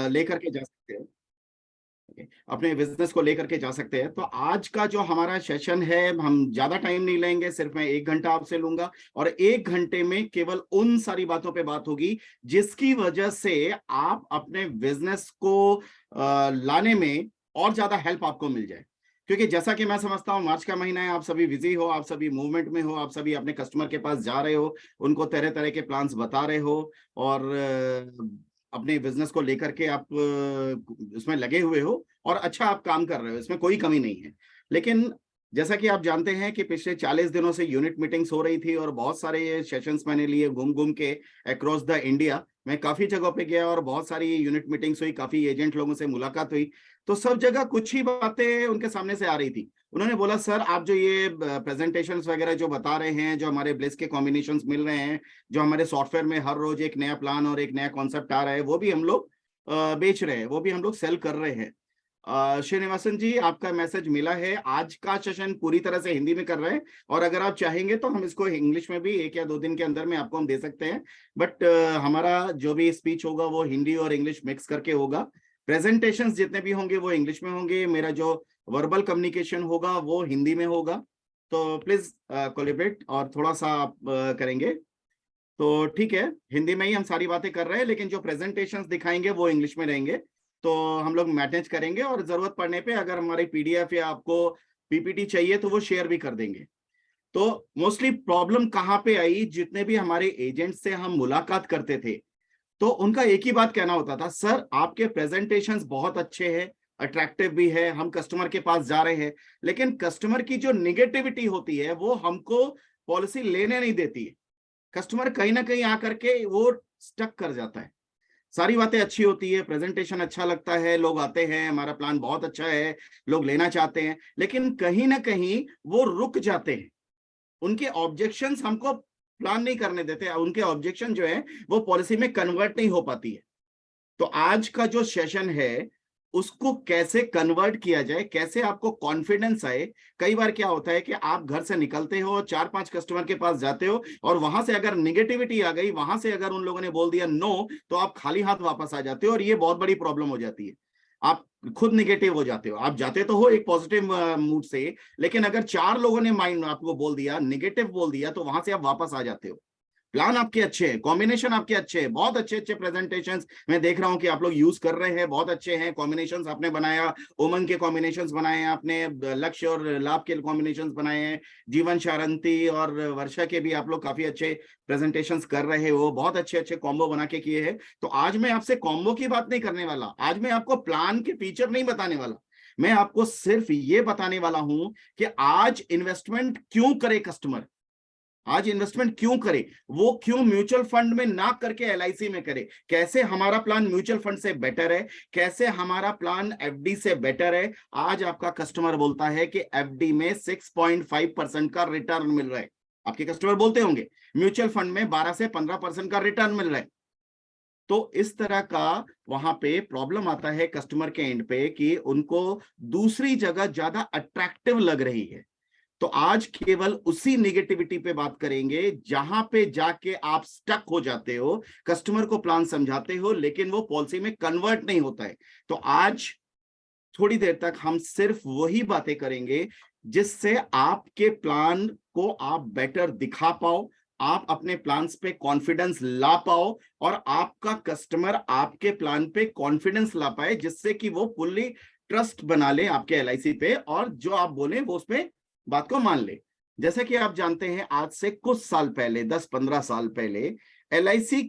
लेकर के जा सकते हैं, अपने बिजनेस को लेकर के जा सकते हैं। तो आज का जो हमारा सेशन है, हम ज्यादा टाइम नहीं लेंगे, सिर्फ मैं 1 घंटा आपसे लूंगा और 1 घंटे में केवल उन सारी बातों पे बात होगी जिसकी वजह से आप अपने बिजनेस को लाने में और ज्यादा हेल्प आपको मिल जाए। क्योंकि जैसा कि मैं समझता हूँ, मार्च का महीना है, आप सभी बिजी हो, आप सभी मूवमेंट में हो, आप सभी अपने कस्टमर के पास जा रहे हो, उनको तरह तरह के प्लान्स बता रहे हो और अपने बिजनेस को लेकर के आप उसमें लगे हुए हो और अच्छा आप काम कर रहे हो, इसमें कोई कमी नहीं है। लेकिन जैसा कि आप जानते हैं कि पिछले 40 दिनों से यूनिट मीटिंग्स हो रही थी और बहुत सारे ये सेशंस मैंने लिए घूम घूम के अक्रॉस द इंडिया। मैं काफी जगहों पे गया और बहुत सारी यूनिट मीटिंग्स हुई, काफी एजेंट लोगों से मुलाकात हुई। तो सब जगह कुछ ही बातें उनके सामने से आ रही थी। उन्होंने बोला, सर आप जो ये प्रेजेंटेशंस वगैरह जो बता रहे हैं, जो हमारे ब्लिस के कॉम्बिनेशंस मिल रहे हैं, जो हमारे सॉफ्टवेयर में हर रोज एक नया प्लान और एक नया कॉन्सेप्ट आ रहा है, वो भी हम लोग बेच रहे हैं, वो भी हम लोग सेल कर रहे हैं। श्रीनिवासन जी, आपका मैसेज मिला है। आज का सेशन पूरी तरह से हिंदी में कर रहे हैं और अगर आप चाहेंगे तो हम इसको इंग्लिश में भी 1 या 2 दिन के अंदर में आपको हम दे सकते हैं। बट हमारा जो भी स्पीच होगा वो हिंदी और इंग्लिश मिक्स करके होगा। प्रेजेंटेशंस जितने भी होंगे वो इंग्लिश में होंगे, मेरा जो वर्बल कम्युनिकेशन होगा वो हिंदी में होगा। तो प्लीज कोलिब्रेट और थोड़ा सा आप करेंगे तो ठीक है। हिंदी में ही हम सारी बातें कर रहे हैं, लेकिन जो प्रेजेंटेशंस दिखाएंगे वो इंग्लिश में रहेंगे। तो हम लोग मैनेज करेंगे और जरूरत पड़ने पे अगर हमारी पीडीएफ या आपको पीपीटी चाहिए तो वो शेयर भी कर देंगे। तो मोस्टली प्रॉब्लम कहाँ पे आई, जितने भी हमारे एजेंट से हम मुलाकात करते थे तो उनका एक ही बात कहना होता था, सर आपके प्रेजेंटेशंस बहुत अच्छे हैं, अट्रैक्टिव भी है, हम कस्टमर के पास जा रहे हैं, लेकिन कस्टमर की जो निगेटिविटी होती है वो हमको पॉलिसी लेने नहीं देती है। कस्टमर कहीं ना कहीं आकर के वो स्टक कर जाता है। सारी बातें अच्छी होती है, प्रेजेंटेशन अच्छा लगता है, लोग आते हैं, हमारा प्लान बहुत अच्छा है, लोग लेना चाहते हैं, लेकिन कहीं ना कहीं वो रुक जाते हैं। उनके ऑब्जेक्शंस हमको प्लान नहीं करने देते, उनके ऑब्जेक्शन जो है वो पॉलिसी में कन्वर्ट नहीं हो पाती है। तो आज का जो सेशन है उसको कैसे कन्वर्ट किया जाए, कैसे आपको कॉन्फिडेंस आए। कई बार क्या होता है कि आप घर से निकलते हो, 4-5 कस्टमर के पास जाते हो और वहां से अगर निगेटिविटी आ गई, वहां से अगर उन लोगों ने बोल दिया नो, तो आप खाली हाथ वापस आ जाते हो और ये बहुत बड़ी प्रॉब्लम हो जाती है। आप खुद निगेटिव हो जाते हो। आप जाते तो हो एक पॉजिटिव मूड से, लेकिन अगर 4 लोगों ने माइंड आपको बोल दिया, निगेटिव बोल दिया, तो वहां से आप वापस आ जाते हो। प्लान आपके अच्छे हैं, कॉम्बिनेशन आपके अच्छे हैं, बहुत अच्छे अच्छे प्रेजेंटेशंस मैं देख रहा हूं कि आप लोग यूज कर रहे हैं, बहुत अच्छे हैं। कॉम्बिनेशंस आपने बनाया, उमंग के कॉम्बिनेशंस बनाए हैं आपने, लक्ष्य और लाभ के कॉम्बिनेशंस बनाए हैं, जीवन शांति और वर्षा के भी आप लोग काफी अच्छे प्रेजेंटेशंस कर रहे हो, बहुत अच्छे अच्छे कॉम्बो बना के किए हैं। तो आज मैं आपसे कॉम्बो की बात नहीं करने वाला, आज मैं आपको प्लान के फीचर नहीं बताने वाला, मैं आपको सिर्फ ये बताने वाला हूं कि आज इन्वेस्टमेंट क्यों करे कस्टमर, आज इन्वेस्टमेंट क्यों करे, वो क्यों म्यूचुअल फंड में ना करके एलआईसी में करे, कैसे हमारा प्लान म्यूचुअल फंड से बेटर है, कैसे हमारा प्लान एफडी से बेटर है। आज आपका कस्टमर बोलता है कि एफडी में 6.5% का रिटर्न मिल रहा है। आपके कस्टमर बोलते होंगे म्यूचुअल फंड में 12 से 15% का रिटर्न मिल रहा है। तो इस तरह का वहां पे प्रॉब्लम आता है कस्टमर के एंड पे कि उनको दूसरी जगह ज्यादा अट्रैक्टिव लग रही है। तो आज केवल उसी निगेटिविटी पे बात करेंगे जहां पे जाके आप स्टक हो जाते हो, कस्टमर को प्लान समझाते हो लेकिन वो पॉलिसी में कन्वर्ट नहीं होता है। तो आज थोड़ी देर तक हम सिर्फ वही बातें करेंगे जिससे आपके प्लान को आप बेटर दिखा पाओ, आप अपने प्लान्स पे कॉन्फिडेंस ला पाओ और आपका कस्टमर आपके प्लान पे कॉन्फिडेंस ला पाए, जिससे कि वो फुल्ली ट्रस्ट बना ले आपके एलआईसी पे और जो आप बोले वो उसपे बात को मान ले। जैसा कि आप जानते हैं, आज से कुछ साल पहले, 10-15 साल पहले एलआईसी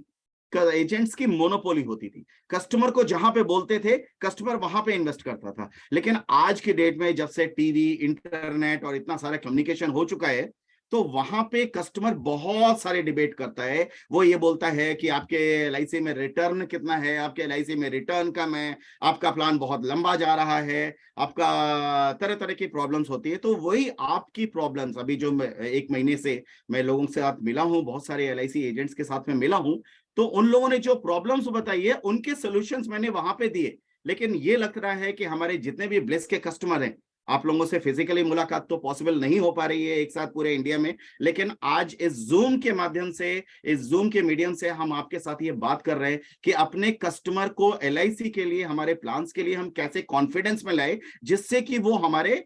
एजेंट्स की मोनोपोली होती थी। कस्टमर को जहां पे बोलते थे कस्टमर वहां पे इन्वेस्ट करता था। लेकिन आज की डेट में जब से टीवी, इंटरनेट और इतना सारा कम्युनिकेशन हो चुका है, तो वहां पे कस्टमर बहुत सारे डिबेट करता है। वो ये बोलता है कि आपके एलआईसी में रिटर्न कितना है, आपके एलआईसी में रिटर्न कम है, आपका प्लान बहुत लंबा जा रहा है, आपका तरह तरह की प्रॉब्लम्स होती है। तो वही आपकी प्रॉब्लम्स अभी जो 1 महीने से मैं लोगों के साथ मिला हूं, बहुत सारे एलआईसी एजेंट्स के साथ में मिला हूं, तो उन लोगों ने जो प्रॉब्लम्स बताई है उनके सोल्यूशंस मैंने वहां पे दिए। लेकिन ये लग रहा है कि हमारे जितने भी ब्लेस के कस्टमर हैं, आप लोगों से फिजिकली मुलाकात तो पॉसिबल नहीं हो पा रही है एक साथ पूरे इंडिया में, लेकिन आज इस जूम के माध्यम से, इस जूम के मीडियम से हम आपके साथ ये बात कर रहे हैं कि अपने कस्टमर को LIC के लिए, हमारे प्लान्स के लिए हम कैसे कॉन्फिडेंस में लाए, जिससे कि वो हमारे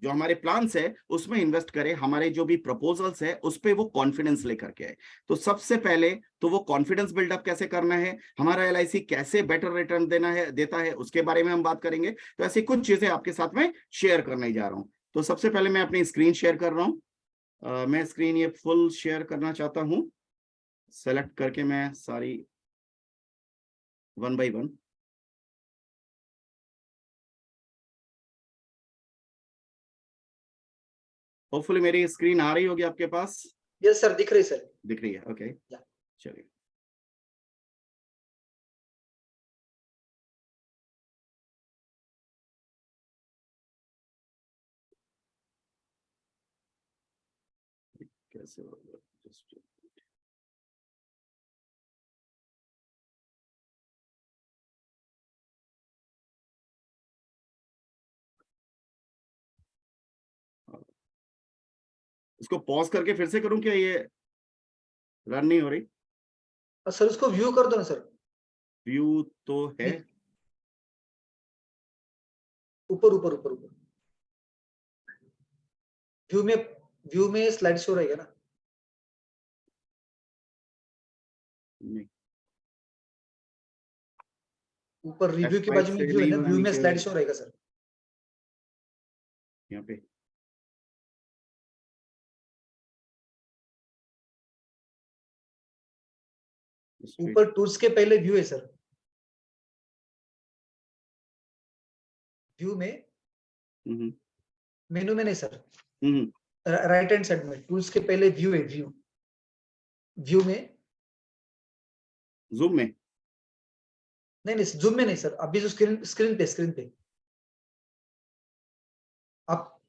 जो हमारे प्लान्स है उसमें इन्वेस्ट करे, हमारे जो भी प्रपोजल्स है उस पे वो कॉन्फिडेंस लेकर के आए। तो सबसे पहले तो वो कॉन्फिडेंस बिल्डअप कैसे करना है, हमारा LIC कैसे बेटर रिटर्न देता है, उसके बारे में हम बात करेंगे। तो ऐसी कुछ चीजें आपके साथ में शेयर करने जा रहा हूं। तो सबसे पहले मैं अपनी स्क्रीन शेयर कर रहा हूं। मैं स्क्रीन ये फुल शेयर करना चाहता हूं, सेलेक्ट करके मैं सारी 1 by 1। होपफुली मेरी स्क्रीन आ रही होगी आपके पास। यस सर, दिख रही सर। दिख रही है, ओके। चलिए, कैसे होगा, इसको पॉज करके फिर से करूं क्या, ये रन नहीं हो रही? सर उसको व्यू कर दो ना सर। व्यू तो है, ऊपर ऊपर ऊपर ऊपर व्यू में स्लाइड शो रहेगा ना। नहीं, ऊपर रिव्यू के F5 बाजू में से व्यू है नहीं ना, हो रहा व्यू में नीचे स्लाइड शो रहेगा सर। यहाँ पे। ऊपर टूल्स के पहले व्यू है सर, व्यू में, मेनू में नहीं सर, राइट हैंड साइड में टूल्स के पहले व्यू है, व्यू में, जूम में। नहीं जूम में नहीं सर, अभी जो स्क्रीन पे आप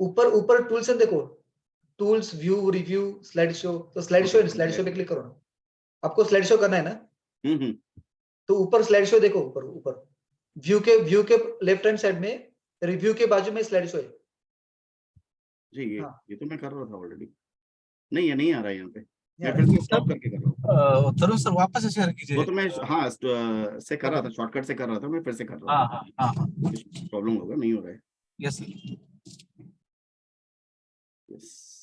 ऊपर टूल्स है, देखो tools, view, review, slide show. तो स्लाइड शो पे क्लिक करो ना, आपको स्लाइड शो करना है ना। तो ऊपर स्लाइड शो देखो, ऊपर व्यू के लेफ्ट हैंड साइड में रिव्यू के बाजू में स्लाइड शो है जी। हाँ। ये तो मैं कर रहा था ऑलरेडी। नहीं, ये नहीं आ रहा है यहाँ पे। मैं फिर से स्टॉप करके कर रहा हूँ। तरुण सर वापस से शेयर कीजिए। वो तो मैं हाँ से कर रहा था, शॉर्टकट से कर रहा था, मैं फिर से कर रहा हूँ। हाँ, कुछ प्रॉब्लम होगा, नहीं हो रहा है। यस यस,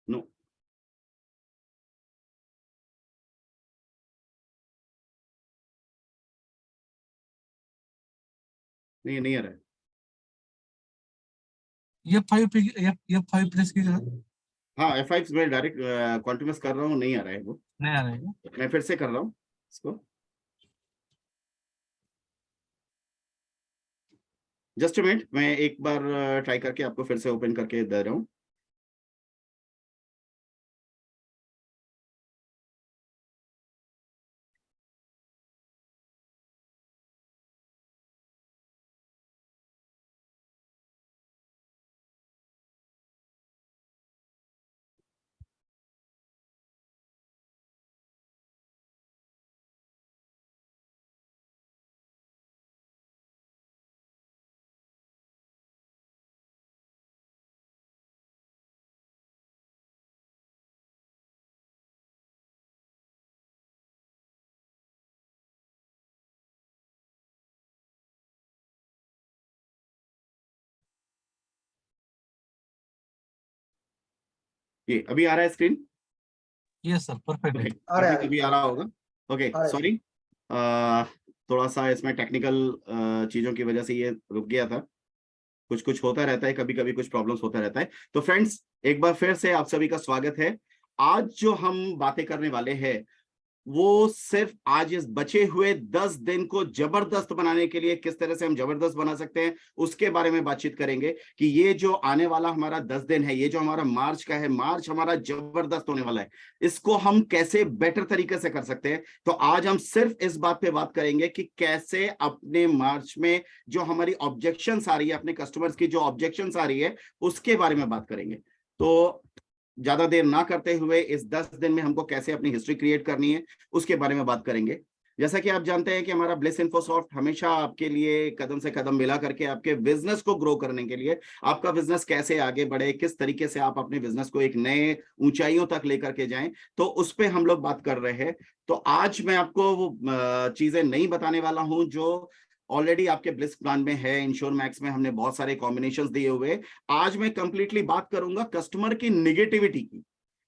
नो, नहीं आ रहा है। F5 प्रेस कीजिए। हाँ, F5 में डायरेक्ट कॉन्टिन्यूस कर रहा हूँ, नहीं आ रहा है वो। नहीं आ रहा है। मैं फिर से कर रहा हूँ इसको। जस्ट अ मिनट, मैं एक बार ट्राई करके आपको फिर से ओपन करके दे रहा हूँ। ये अभी आ रहा है screen? Yes sir, perfect. Okay, आ रहा है, अभी आ रहा होगा। ओके, आ रहा है। सॉरी, थोड़ा सा इसमें टेक्निकल चीजों की वजह से ये रुक गया था। कुछ होता रहता है, कभी कभी कुछ प्रॉब्लम्स होता रहता है। तो फ्रेंड्स, एक बार फिर से आप सभी का स्वागत है। आज जो हम बातें करने वाले हैं वो सिर्फ आज इस बचे हुए 10 दिन को जबरदस्त बनाने के लिए किस तरह से हम जबरदस्त बना सकते हैं उसके बारे में बातचीत करेंगे कि ये जो आने वाला हमारा 10 दिन है, ये जो हमारा मार्च का है, मार्च हमारा जबरदस्त होने वाला है, इसको हम कैसे बेटर तरीके से कर सकते हैं। तो आज हम सिर्फ इस बात पे बात करेंगे कि कैसे अपने मार्च में जो हमारी ऑब्जेक्शंस आ रही है, अपने कस्टमर्स की जो ऑब्जेक्शंस आ रही है, उसके बारे में बात करेंगे। तो ज्यादा देर ना करते हुए इस 10 दिन में हमको कैसे अपनी हिस्ट्री क्रिएट करनी है उसके बारे में बात करेंगे। जैसा कि आप जानते हैं कि हमारा ब्लिस इन्फोसॉफ्ट हमेशा आपके लिए कदम से कदम मिला करके आपके बिजनेस को ग्रो करने के लिए, आपका बिजनेस कैसे आगे बढ़े, किस तरीके से आप अपने बिजनेस को एक नए ऊंचाइयों तक लेकर के जाएं, तो उस पर हम लोग बात कर रहे हैं। तो आज मैं आपको वो चीजें नहीं बताने वाला हूं जो ऑलरेडी आपके ब्लिस प्लान में है। इंश्योर मैक्स में हमने बहुत सारे कॉम्बिनेशंस दिए हुए। आज मैं कंप्लीटली बात करूंगा कस्टमर की निगेटिविटी की।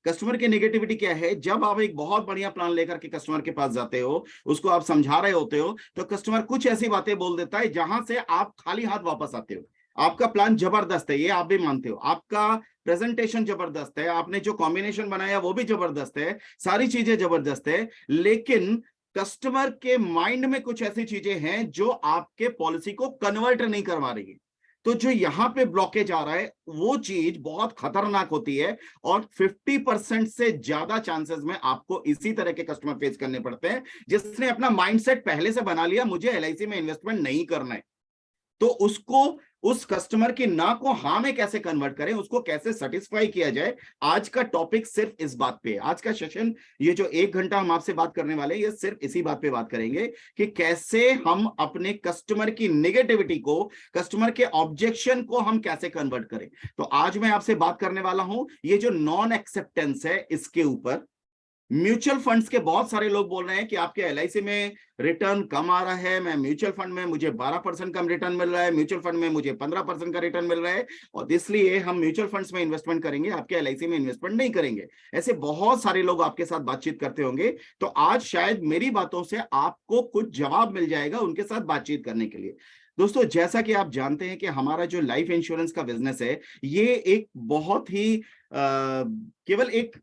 कस्टमर की नेगेटिविटी क्या है? जब आप एक बहुत बढ़िया प्लान लेकर के कस्टमर के पास जाते हो, उसको आप समझा रहे होते हो, तो कस्टमर कुछ ऐसी बातें बोल देता है जहां से आप खाली हाथ वापस आते हो। आपका प्लान जबरदस्त है, ये आप भी मानते हो, आपका प्रेजेंटेशन जबरदस्त है, आपने जो कॉम्बिनेशन बनाया वो भी जबरदस्त है, सारी चीजें जबरदस्त है, लेकिन कस्टमर के माइंड में कुछ ऐसी चीजें हैं जो आपके पॉलिसी को कन्वर्ट नहीं करवा रही है। तो जो यहां पे ब्लॉकेज आ रहा है वो चीज बहुत खतरनाक होती है, और 50% से ज्यादा चांसेस में आपको इसी तरह के कस्टमर फेस करने पड़ते हैं जिसने अपना माइंडसेट पहले से बना लिया, मुझे एलआईसी में इन्वेस्टमेंट नहीं करना है। तो उसको, उस कस्टमर की ना को हाँ में कैसे कन्वर्ट करें, उसको कैसे सेटिस्फाई किया जाए, आज का टॉपिक सिर्फ इस बात पे है। आज का सेशन, ये जो 1 घंटा हम आपसे बात करने वाले हैं, ये सिर्फ इसी बात पे बात करेंगे कि कैसे हम अपने कस्टमर की नेगेटिविटी को, कस्टमर के ऑब्जेक्शन को हम कैसे कन्वर्ट करें। तो आज मैं आपसे बात करने वाला हूं ये जो नॉन एक्सेप्टेंस है इसके ऊपर। म्यूचुअल फंड्स के बहुत सारे लोग बोल रहे हैं कि आपके एलआईसी में रिटर्न कम आ रहा है, मैं म्यूचुअल फंड में मुझे 12% कम रिटर्न मिल रहा है, म्यूचुअल फंड में मुझे 15% का रिटर्न मिल रहा है, और इसलिए हम म्यूचुअल फंड्स में इन्वेस्टमेंट करेंगे, आपके एलआईसी में इन्वेस्टमेंट नहीं करेंगे। ऐसे बहुत सारे लोग आपके साथ बातचीत करते होंगे। तो आज शायद मेरी बातों से आपको कुछ जवाब मिल जाएगा उनके साथ बातचीत करने के लिए। दोस्तों, जैसा कि आप जानते हैं कि हमारा जो लाइफ इंश्योरेंस का बिजनेस है, ये एक बहुत ही केवल एक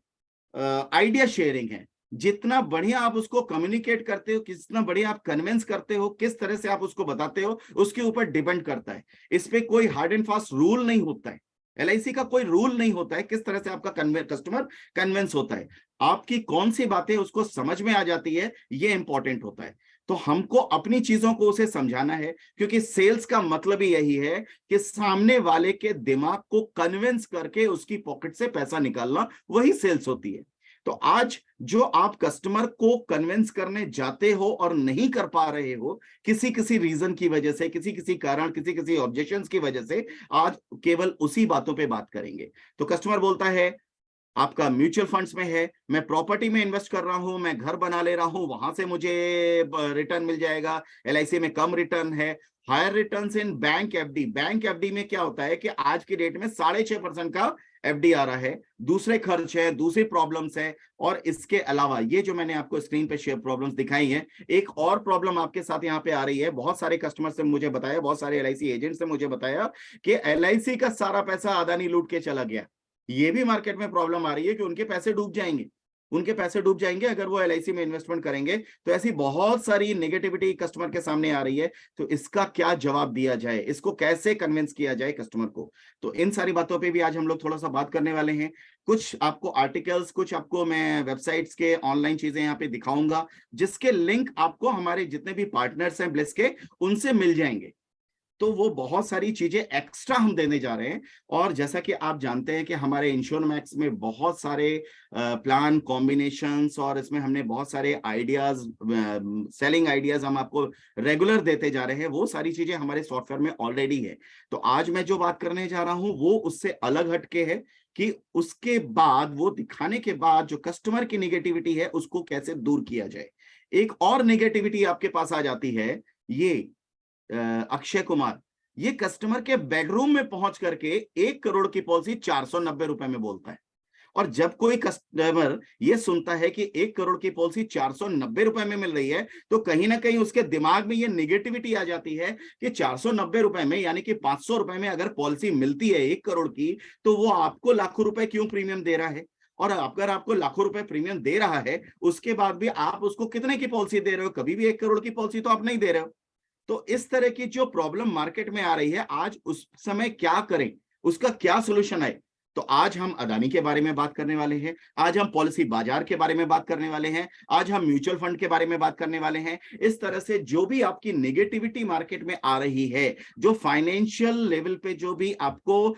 आइडिया शेयरिंग है। जितना बढ़िया आप उसको कम्युनिकेट करते हो, कितना बढ़िया आप कन्विंस करते हो, किस तरह से आप उसको बताते हो, उसके ऊपर डिपेंड करता है। इस पे कोई हार्ड एंड फास्ट रूल नहीं होता है, एलआईसी का कोई रूल नहीं होता है किस तरह से आपका कस्टमर कन्विंस होता है। आपकी कौन सी बातें उसको समझ में आ जाती है, ये इंपॉर्टेंट होता है। तो हमको अपनी चीजों को उसे समझाना है, क्योंकि सेल्स का मतलब ही यही है कि सामने वाले के दिमाग को कन्विंस करके उसकी पॉकेट से पैसा निकालना, वही सेल्स होती है। तो आज जो आप कस्टमर को कन्विंस करने जाते हो और नहीं कर पा रहे हो, किसी किसी रीजन की वजह से, किसी किसी कारण, किसी किसी ऑब्जेक्शंस की वजह से, आज केवल उसी बातों पे बात करेंगे। तो कस्टमर बोलता है आपका म्यूचुअल फंड्स में है, मैं प्रॉपर्टी में इन्वेस्ट कर रहा हूं, मैं घर बना ले रहा हूं, वहां से मुझे रिटर्न मिल जाएगा, एलआईसी में कम रिटर्न है, higher returns in bank FD. Bank FD में क्या होता है कि आज की डेट में 6.5% का एफडी आ रहा है, दूसरे खर्च है, दूसरी प्रॉब्लम्स है, और इसके अलावा ये जो मैंने आपको स्क्रीन पे शेयर प्रॉब्लम्स दिखाई हैं, एक और प्रॉब्लम आपके साथ यहाँ पे आ रही है। बहुत सारे कस्टमर से मुझे बताया, बहुत सारे एलआईसी एजेंट से मुझे बताया कि एलआईसी का सारा पैसा अदानी लूट के चला गया। ये भी मार्केट में प्रॉब्लम आ रही है कि उनके पैसे डूब जाएंगे, उनके पैसे डूब जाएंगे अगर वो एलआईसी में इन्वेस्टमेंट करेंगे। तो ऐसी बहुत सारी नेगेटिविटी कस्टमर के सामने आ रही है। तो इसका क्या जवाब दिया जाए, इसको कैसे कन्विंस किया जाए कस्टमर को, तो इन सारी बातों पे भी आज हम लोग थोड़ा सा बात करने वाले हैं। कुछ आपको आर्टिकल्स, कुछ आपको मैं वेबसाइट्स के ऑनलाइन चीजें यहाँ पे दिखाऊंगा, जिसके लिंक आपको हमारे जितने भी पार्टनर्स हैं ब्लिस के, उनसे मिल जाएंगे। तो वो बहुत सारी चीजें एक्स्ट्रा हम देने जा रहे हैं। और जैसा कि आप जानते हैं कि हमारे इंश्योर मैक्स में बहुत सारे प्लान कॉम्बिनेशंस, और इसमें हमने बहुत सारे आइडियाज, सेलिंग आइडियाज हम आपको रेगुलर देते जा रहे हैं। वो सारी चीजें हमारे सॉफ्टवेयर में ऑलरेडी है। तो आज मैं जो बात करने जा रहा हूं वो उससे अलग हटके है कि उसके बाद, वो दिखाने के बाद, जो कस्टमर की निगेटिविटी है उसको कैसे दूर किया जाए। एक और निगेटिविटी आपके पास आ जाती है, ये अक्षय कुमार, ये कस्टमर के बेडरूम में पहुंच करके 1 करोड़ की पॉलिसी 490 रुपए में बोलता है। और जब कोई कस्टमर ये सुनता है कि 1 करोड़ की पॉलिसी 490 रुपए में मिल रही है, तो कहीं ना कहीं उसके दिमाग में ये निगेटिविटी आ जाती है कि 490 रुपए में, यानी कि 500 रुपए में अगर पॉलिसी मिलती है 1 करोड़ की, तो वो आपको लाखों रुपए क्यों प्रीमियम दे रहा है। और अगर आपको लाखों रुपए प्रीमियम दे रहा है, उसके बाद भी आप उसको कितने की पॉलिसी दे रहे हो? कभी भी 1 करोड़ की पॉलिसी तो आप नहीं दे रहे हो। तो इस तरह की जो प्रॉब्लम मार्केट में आ रही है, आज उस समय क्या करें, उसका क्या सोल्यूशन है? तो आज हम अदानी के बारे में बात करने वाले हैं, आज हम पॉलिसी बाजार के बारे में बात करने वाले हैं, आज हम म्यूचुअल फंड के बारे में बात करने वाले हैं। इस तरह से जो भी आपकी नेगेटिविटी मार्केट में आ रही है, जो फाइनेंशियल लेवल पे जो भी आपको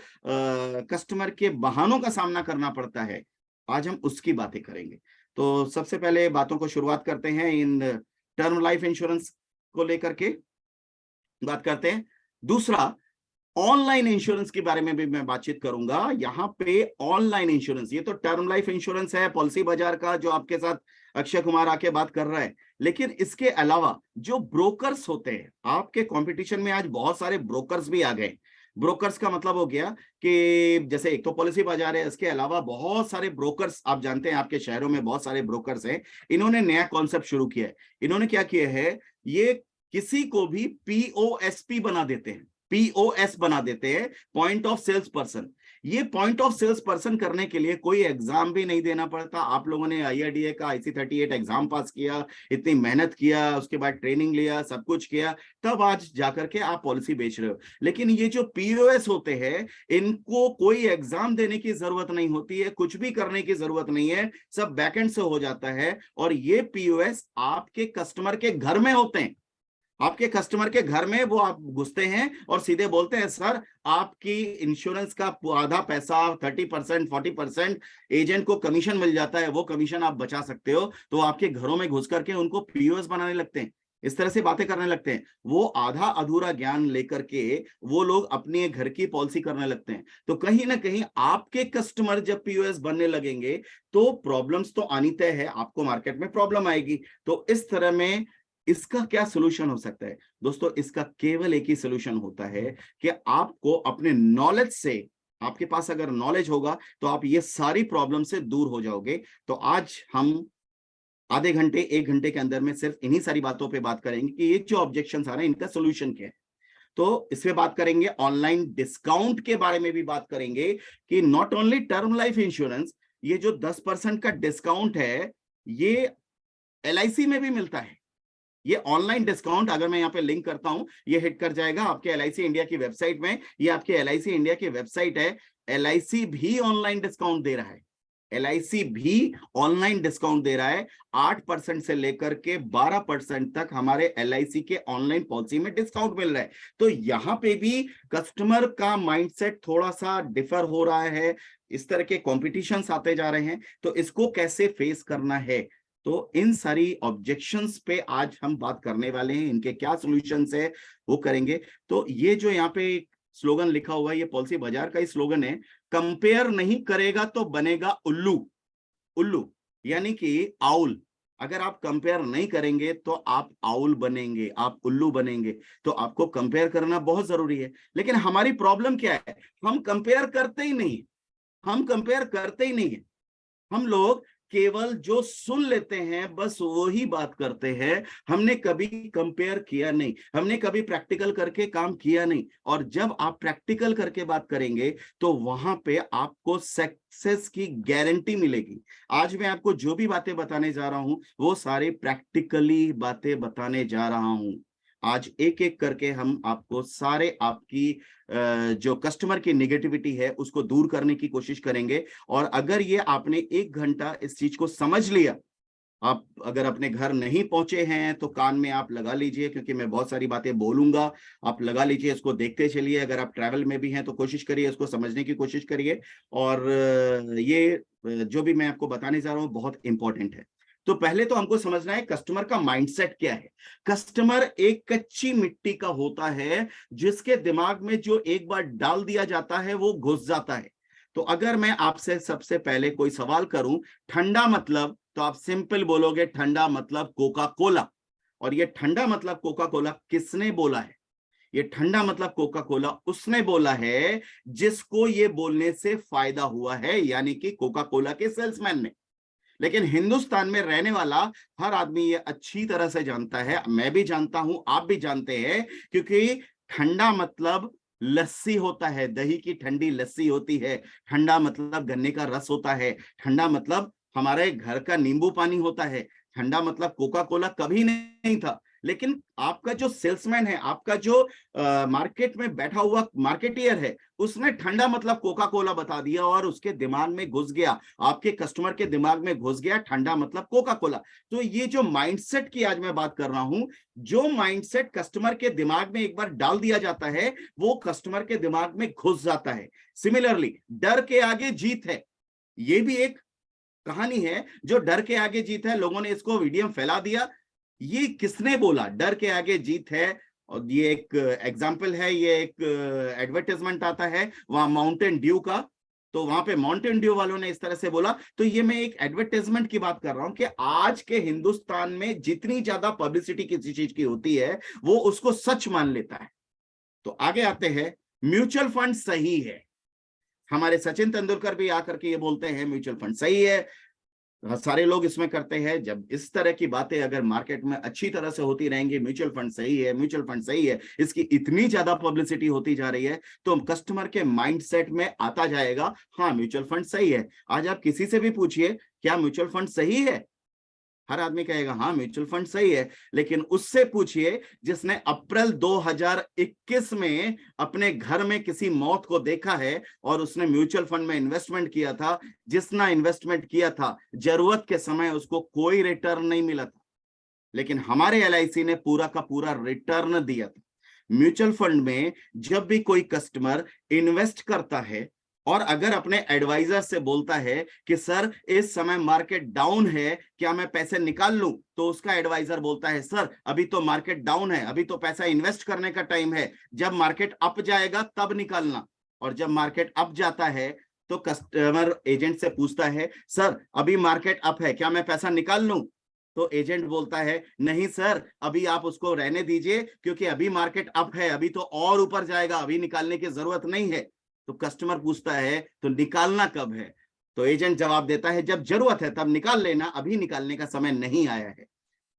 कस्टमर के बहानों का सामना करना पड़ता है, आज हम उसकी बातें करेंगे। तो सबसे पहले बातों को शुरुआत करते हैं, इन टर्म लाइफ इंश्योरेंस को लेकर के बात करते हैं। दूसरा, ऑनलाइन इंश्योरेंस के बारे में भी मैं बातचीत करूंगा। यहाँ पे ऑनलाइन इंश्योरेंस, ये तो टर्म लाइफ इंश्योरेंस है पॉलिसी बाजार का, जो आपके साथ अक्षय कुमार आके बात कर रहा है, लेकिन इसके अलावा जो ब्रोकर्स होते हैं, आपके कंपटीशन में आज बहुत सारे ब्रोकर्स भी आ गए। ब्रोकर्स का मतलब हो गया कि जैसे एक तो पॉलिसी बाजार है, इसके अलावा बहुत सारे ब्रोकर्स, आप जानते हैं आपके शहरों में बहुत सारे ब्रोकर्स हैं। इन्होंने नया कॉन्सेप्ट शुरू किया है। इन्होंने क्या किया है, ये किसी को भी पीओएसपी बना देते हैं, पीओएस बना देते हैं, पॉइंट ऑफ सेल्स पर्सन। ये पॉइंट ऑफ सेल्स पर्सन करने के लिए कोई एग्जाम भी नहीं देना पड़ता। आप लोगों ने आईआरडीए का IC38 एग्जाम पास किया, इतनी मेहनत किया, उसके बाद ट्रेनिंग लिया, सब कुछ किया, तब आज जाकर के आप पॉलिसी बेच रहे हो। लेकिन ये जो पीओएस होते हैं, इनको कोई एग्जाम देने की जरूरत नहीं होती है, कुछ भी करने की जरूरत नहीं है, सब बैकएंड से हो जाता है। और ये पीओएस आपके कस्टमर के घर में होते हैं। आपके कस्टमर के घर में वो आप घुसते हैं और सीधे बोलते हैं, सर आपकी इंश्योरेंस का आधा पैसा 30%, 40% एजेंट को कमीशन मिल जाता है, वो कमीशन आप बचा सकते हो। तो आपके घरों में घुस करके उनको पीओएस बनाने लगते हैं, इस तरह से बातें करने लगते हैं। वो आधा अधूरा ज्ञान लेकर के वो लोग अपने घर की पॉलिसी करने लगते हैं। तो कहीं ना कहीं आपके कस्टमर जब पीओएस बनने लगेंगे तो प्रॉब्लम्स तो आनी तय है, आपको मार्केट में प्रॉब्लम आएगी। तो इस तरह में इसका क्या सोल्यूशन हो सकता है? दोस्तों, इसका केवल एक ही सोल्यूशन होता है कि आपको अपने नॉलेज से, आपके पास अगर नॉलेज होगा तो आप ये सारी प्रॉब्लम से दूर हो जाओगे। तो आज हम आधे घंटे 1 घंटे के अंदर में सिर्फ इन्हीं सारी बातों पे बात करेंगे कि ये जो ऑब्जेक्शंस आ रहे हैं, इनका सोल्यूशन क्या है। तो इसमें बात करेंगे, ऑनलाइन डिस्काउंट के बारे में भी बात करेंगे कि not only term life insurance, ये जो 10% का डिस्काउंट है, ये LIC में भी मिलता है। ये ऑनलाइन डिस्काउंट, अगर मैं यहाँ पे लिंक करता हूं, ये हिट कर जाएगा आपके LIC इंडिया की वेबसाइट में। ये आपके LIC इंडिया की वेबसाइट है। LIC भी ऑनलाइन डिस्काउंट दे रहा है, LIC भी ऑनलाइन डिस्काउंट दे रहा है। 8% से लेकर के 12% तक हमारे LIC के ऑनलाइन पॉलिसी में डिस्काउंट मिल रहा है। तो यहाँ पे भी कस्टमर का माइंडसेट थोड़ा सा डिफर हो रहा है, इस तरह के कॉम्पिटिशंस आते जा रहे हैं। तो इसको कैसे फेस करना है, तो इन सारी ऑब्जेक्शंस पे आज हम बात करने वाले हैं, इनके क्या सॉल्यूशंस है वो करेंगे। तो ये जो यहाँ पे स्लोगन लिखा हुआ है, ये पॉलिसी बाजार का ही स्लोगन है, कंपेयर नहीं करेगा तो बनेगा उल्लू। उल्लू यानी कि आउल। अगर आप कंपेयर नहीं करेंगे तो आप आउल बनेंगे, आप उल्लू बनेंगे। तो आपको कंपेयर करना बहुत जरूरी है। लेकिन हमारी प्रॉब्लम क्या है, हम कंपेयर करते ही नहीं, हम कंपेयर करते ही नहीं है। हम लोग केवल जो सुन लेते हैं बस वही बात करते हैं, हमने कभी कंपेयर किया नहीं, हमने कभी प्रैक्टिकल करके काम किया नहीं। और जब आप प्रैक्टिकल करके बात करेंगे तो वहां पे आपको सक्सेस की गारंटी मिलेगी। आज मैं आपको जो भी बातें बताने जा रहा हूं वो सारे प्रैक्टिकली बातें बताने जा रहा हूं। आज एक एक करके हम आपको सारे आपकी जो कस्टमर की नेगेटिविटी है उसको दूर करने की कोशिश करेंगे। और अगर ये आपने 1 घंटा इस चीज को समझ लिया, आप अगर अपने घर नहीं पहुंचे हैं तो कान में आप लगा लीजिए, क्योंकि मैं बहुत सारी बातें बोलूंगा, आप लगा लीजिए, इसको देखते चलिए। अगर आप ट्रैवल में भी हैं तो कोशिश करिए, इसको समझने की कोशिश करिए। और ये जो भी मैं आपको बताने जा रहा हूं बहुत इंपॉर्टेंट है। तो पहले तो हमको समझना है कस्टमर का माइंडसेट क्या है। कस्टमर एक कच्ची मिट्टी का होता है, जिसके दिमाग में जो एक बार डाल दिया जाता है वो घुस जाता है। तो अगर मैं आपसे सबसे पहले कोई सवाल करूं, ठंडा मतलब, तो आप सिंपल बोलोगे ठंडा मतलब कोका कोला। और ये ठंडा मतलब कोका कोला किसने बोला है? ये ठंडा मतलब कोका कोला उसने बोला है जिसको ये बोलने से फायदा हुआ है, यानी कि कोका कोला के सेल्समैन ने। लेकिन हिंदुस्तान में रहने वाला हर आदमी ये अच्छी तरह से जानता है, मैं भी जानता हूं, आप भी जानते हैं, क्योंकि ठंडा मतलब लस्सी होता है, दही की ठंडी लस्सी होती है, ठंडा मतलब गन्ने का रस होता है, ठंडा मतलब हमारे घर का नींबू पानी होता है, ठंडा मतलब कोका कोला कभी नहीं था। लेकिन आपका जो सेल्समैन है, आपका जो मार्केट में बैठा हुआ मार्केटियर है, उसने ठंडा मतलब कोका कोला बता दिया और उसके दिमाग में घुस गया, आपके कस्टमर के दिमाग में घुस गया ठंडा मतलब कोका कोला। तो ये जो माइंडसेट की आज मैं बात कर रहा हूं, जो माइंडसेट कस्टमर के दिमाग में एक बार डाल दिया जाता है, वो कस्टमर के दिमाग में घुस जाता है। सिमिलरली डर के आगे जीत है, ये भी एक कहानी है जो डर के आगे जीत है। लोगों ने इसको वीडियो में फैला दिया, ये किसने बोला डर के आगे जीत है? और ये एक एग्जाम्पल है, ये एक एडवर्टाइजमेंट आता है वहां माउंटेन ड्यू का, तो वहां पे माउंटेन ड्यू वालों ने इस तरह से बोला। तो ये मैं एक एडवर्टाइजमेंट की बात कर रहा हूं कि आज के हिंदुस्तान में जितनी ज्यादा पब्लिसिटी किसी चीज की होती है, वो उसको सच मान लेता है। तो आगे आते हैं, म्यूचुअल फंड सही है। हमारे सचिन तेंदुलकर भी आकर के ये बोलते हैं म्यूचुअल फंड सही है, सारे लोग इसमें करते हैं। जब इस तरह की बातें अगर मार्केट में अच्छी तरह से होती रहेंगी, म्यूचुअल फंड सही है, म्यूचुअल फंड सही है, इसकी इतनी ज्यादा पब्लिसिटी होती जा रही है, तो कस्टमर के माइंडसेट में आता जाएगा हाँ म्यूचुअल फंड सही है। आज आप किसी से भी पूछिए क्या म्यूचुअल फंड सही है, हर आदमी कहेगा हाँ म्यूचुअल फंड सही है। लेकिन उससे पूछिए जिसने अप्रैल 2021 में अपने घर में किसी मौत को देखा है और उसने म्यूचुअल फंड में इन्वेस्टमेंट किया था, जिसने इन्वेस्टमेंट किया था जरूरत के समय उसको कोई रिटर्न नहीं मिला था, लेकिन हमारे LIC ने पूरा का पूरा रिटर्न दिया था। म्यूचुअल फंड में जब भी कोई कस्टमर इन्वेस्ट करता है और अगर अपने एडवाइजर से बोलता है कि सर इस समय मार्केट डाउन है, क्या मैं पैसे निकाल लूं, तो उसका एडवाइजर बोलता है सर अभी तो मार्केट डाउन है, अभी तो पैसा इन्वेस्ट करने का टाइम है, जब मार्केट अप जाएगा तब निकालना। और जब मार्केट अप जाता है तो कस्टमर एजेंट से पूछता है सर अभी मार्केट अप है, क्या मैं पैसा निकाल लूं? तो एजेंट बोलता है नहीं सर अभी आप उसको रहने दीजिए, क्योंकि अभी मार्केट अप है, अभी तो और ऊपर जाएगा, अभी निकालने की जरूरत नहीं है। तो कस्टमर पूछता है तो निकालना कब है? तो एजेंट जवाब देता है जब जरूरत है तब निकाल लेना, अभी निकालने का समय नहीं आया है।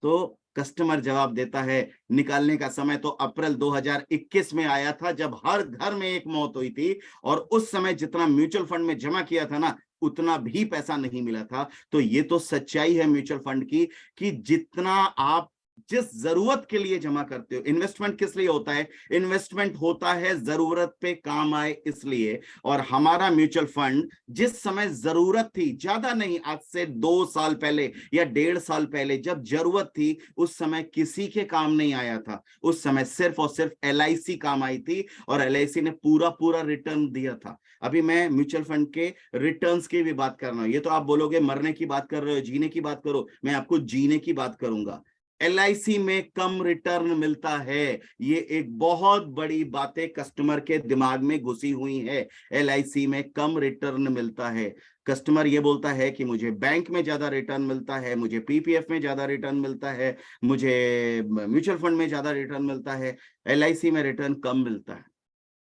तो कस्टमर जवाब देता है निकालने का समय तो अप्रैल 2021 में आया था, जब हर घर में एक मौत हुई थी और उस समय जितना म्यूचुअल फंड में जमा किया था ना, उतना भी पैसा नहीं मिला था। तो ये तो सच्चाई है म्यूचुअल फंड की कि जितना आप जिस जरूरत के लिए जमा करते हो, इन्वेस्टमेंट किस लिए होता है? इन्वेस्टमेंट होता है जरूरत पे काम आए इसलिए। और हमारा म्यूचुअल फंड जिस समय जरूरत थी, ज्यादा नहीं, आज से 2 साल पहले या 1.5 साल पहले जब जरूरत थी, उस समय किसी के काम नहीं आया था। उस समय सिर्फ और सिर्फ LIC काम आई थी और LIC ने पूरा पूरा रिटर्न दिया था। अभी मैं म्यूचुअल फंड के रिटर्न्स की भी बात कर रहा हूं। ये तो आप बोलोगे मरने की बात कर रहे हो, जीने की बात करो, मैं आपको जीने की बात करूंगा। LIC में कम रिटर्न मिलता है, ये एक बहुत बड़ी बातें कस्टमर के दिमाग में घुसी हुई है। LIC में कम रिटर्न मिलता है। कस्टमर ये बोलता है कि मुझे बैंक में ज्यादा रिटर्न मिलता है, मुझे PPF में ज्यादा रिटर्न मिलता है, मुझे म्यूचुअल फंड में ज्यादा रिटर्न मिलता है, LIC में रिटर्न कम मिलता है।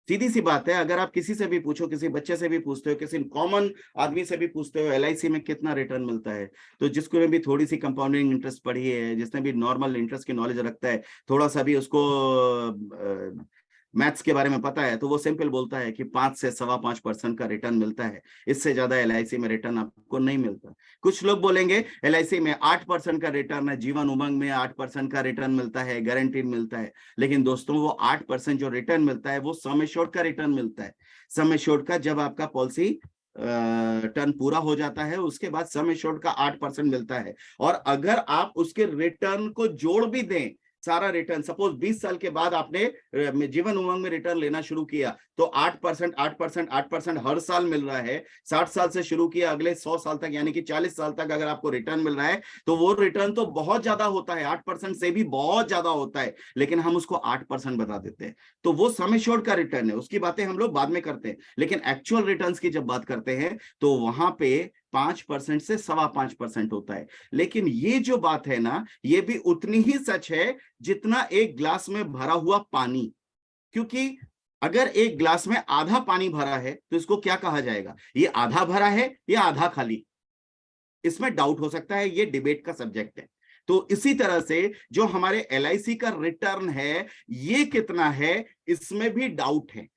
सीधी सी बात है, अगर आप किसी से भी पूछो, किसी बच्चे से भी पूछते हो, किसी कॉमन आदमी से भी पूछते हो LIC में कितना रिटर्न मिलता है, तो जिसको ने भी थोड़ी सी कंपाउंडिंग इंटरेस्ट पढ़ी है, जिसने भी नॉर्मल इंटरेस्ट की नॉलेज रखता है, थोड़ा सा भी उसको मैथ्स के बारे में पता है, तो वो सिंपल बोलता है कि 5 से 5.25% का रिटर्न मिलता है, इससे ज्यादा LIC में रिटर्न आपको नहीं मिलता। कुछ लोग बोलेंगे LIC में 8% का रिटर्न है, जीवन उमंग में 8% का रिटर्न मिलता है, गारंटीड मिलता है। लेकिन दोस्तों वो 8% जो रिटर्न मिलता है वो सम एश्योर्ड का रिटर्न मिलता है। सम एश्योर्ड का जब आपका पॉलिसी टर्न पूरा हो जाता है, उसके बाद सम एश्योर्ड का 8% मिलता है। और अगर आप उसके रिटर्न को जोड़ भी दें, सारा रिटर्न, सपोज 20 साल के बाद आपने जीवन उमंग में रिटर्न लेना शुरू किया, तो 8% 8% 8% हर साल मिल रहा है। 60 साल से शुरू किया, अगले 100 साल तक यानी कि 40 साल तक अगर आपको रिटर्न मिल रहा है, तो वो रिटर्न तो बहुत ज्यादा होता है, 8% से भी बहुत ज्यादा होता है, लेकिन हम उसको 8% बता देते हैं। तो वो सम एश्योर्ड का रिटर्न है, उसकी बातें हम लोग बाद में करते हैं। लेकिन एक्चुअल रिटर्न्स की जब बात करते हैं तो वहां पे 5% से 5.25% होता है। लेकिन ये जो बात है ना, ये भी उतनी ही सच है जितना एक ग्लास में भरा हुआ पानी। क्योंकि अगर एक ग्लास में आधा पानी भरा है तो इसको क्या कहा जाएगा? ये आधा भरा है या आधा खाली? इसमें डाउट हो सकता है, ये डिबेट का सब्जेक्ट है। तो इसी तरह से जो हमारे LIC का रिटर्न है, ये कितना है, इसमें भी डाउट है।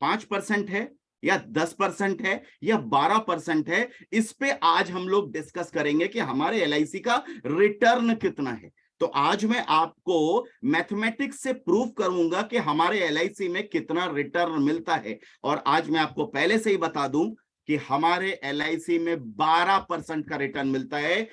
5% है या 10% है या 12% है, इस पे आज हम लोग डिस्कस करेंगे कि हमारे एलआईसी का रिटर्न कितना है। तो आज मैं आपको मैथमेटिक्स से प्रूव करूंगा कि हमारे एलआईसी में कितना रिटर्न मिलता है। और आज मैं आपको पहले से ही बता दूं कि हमारे एलआईसी में 12% का रिटर्न मिलता है।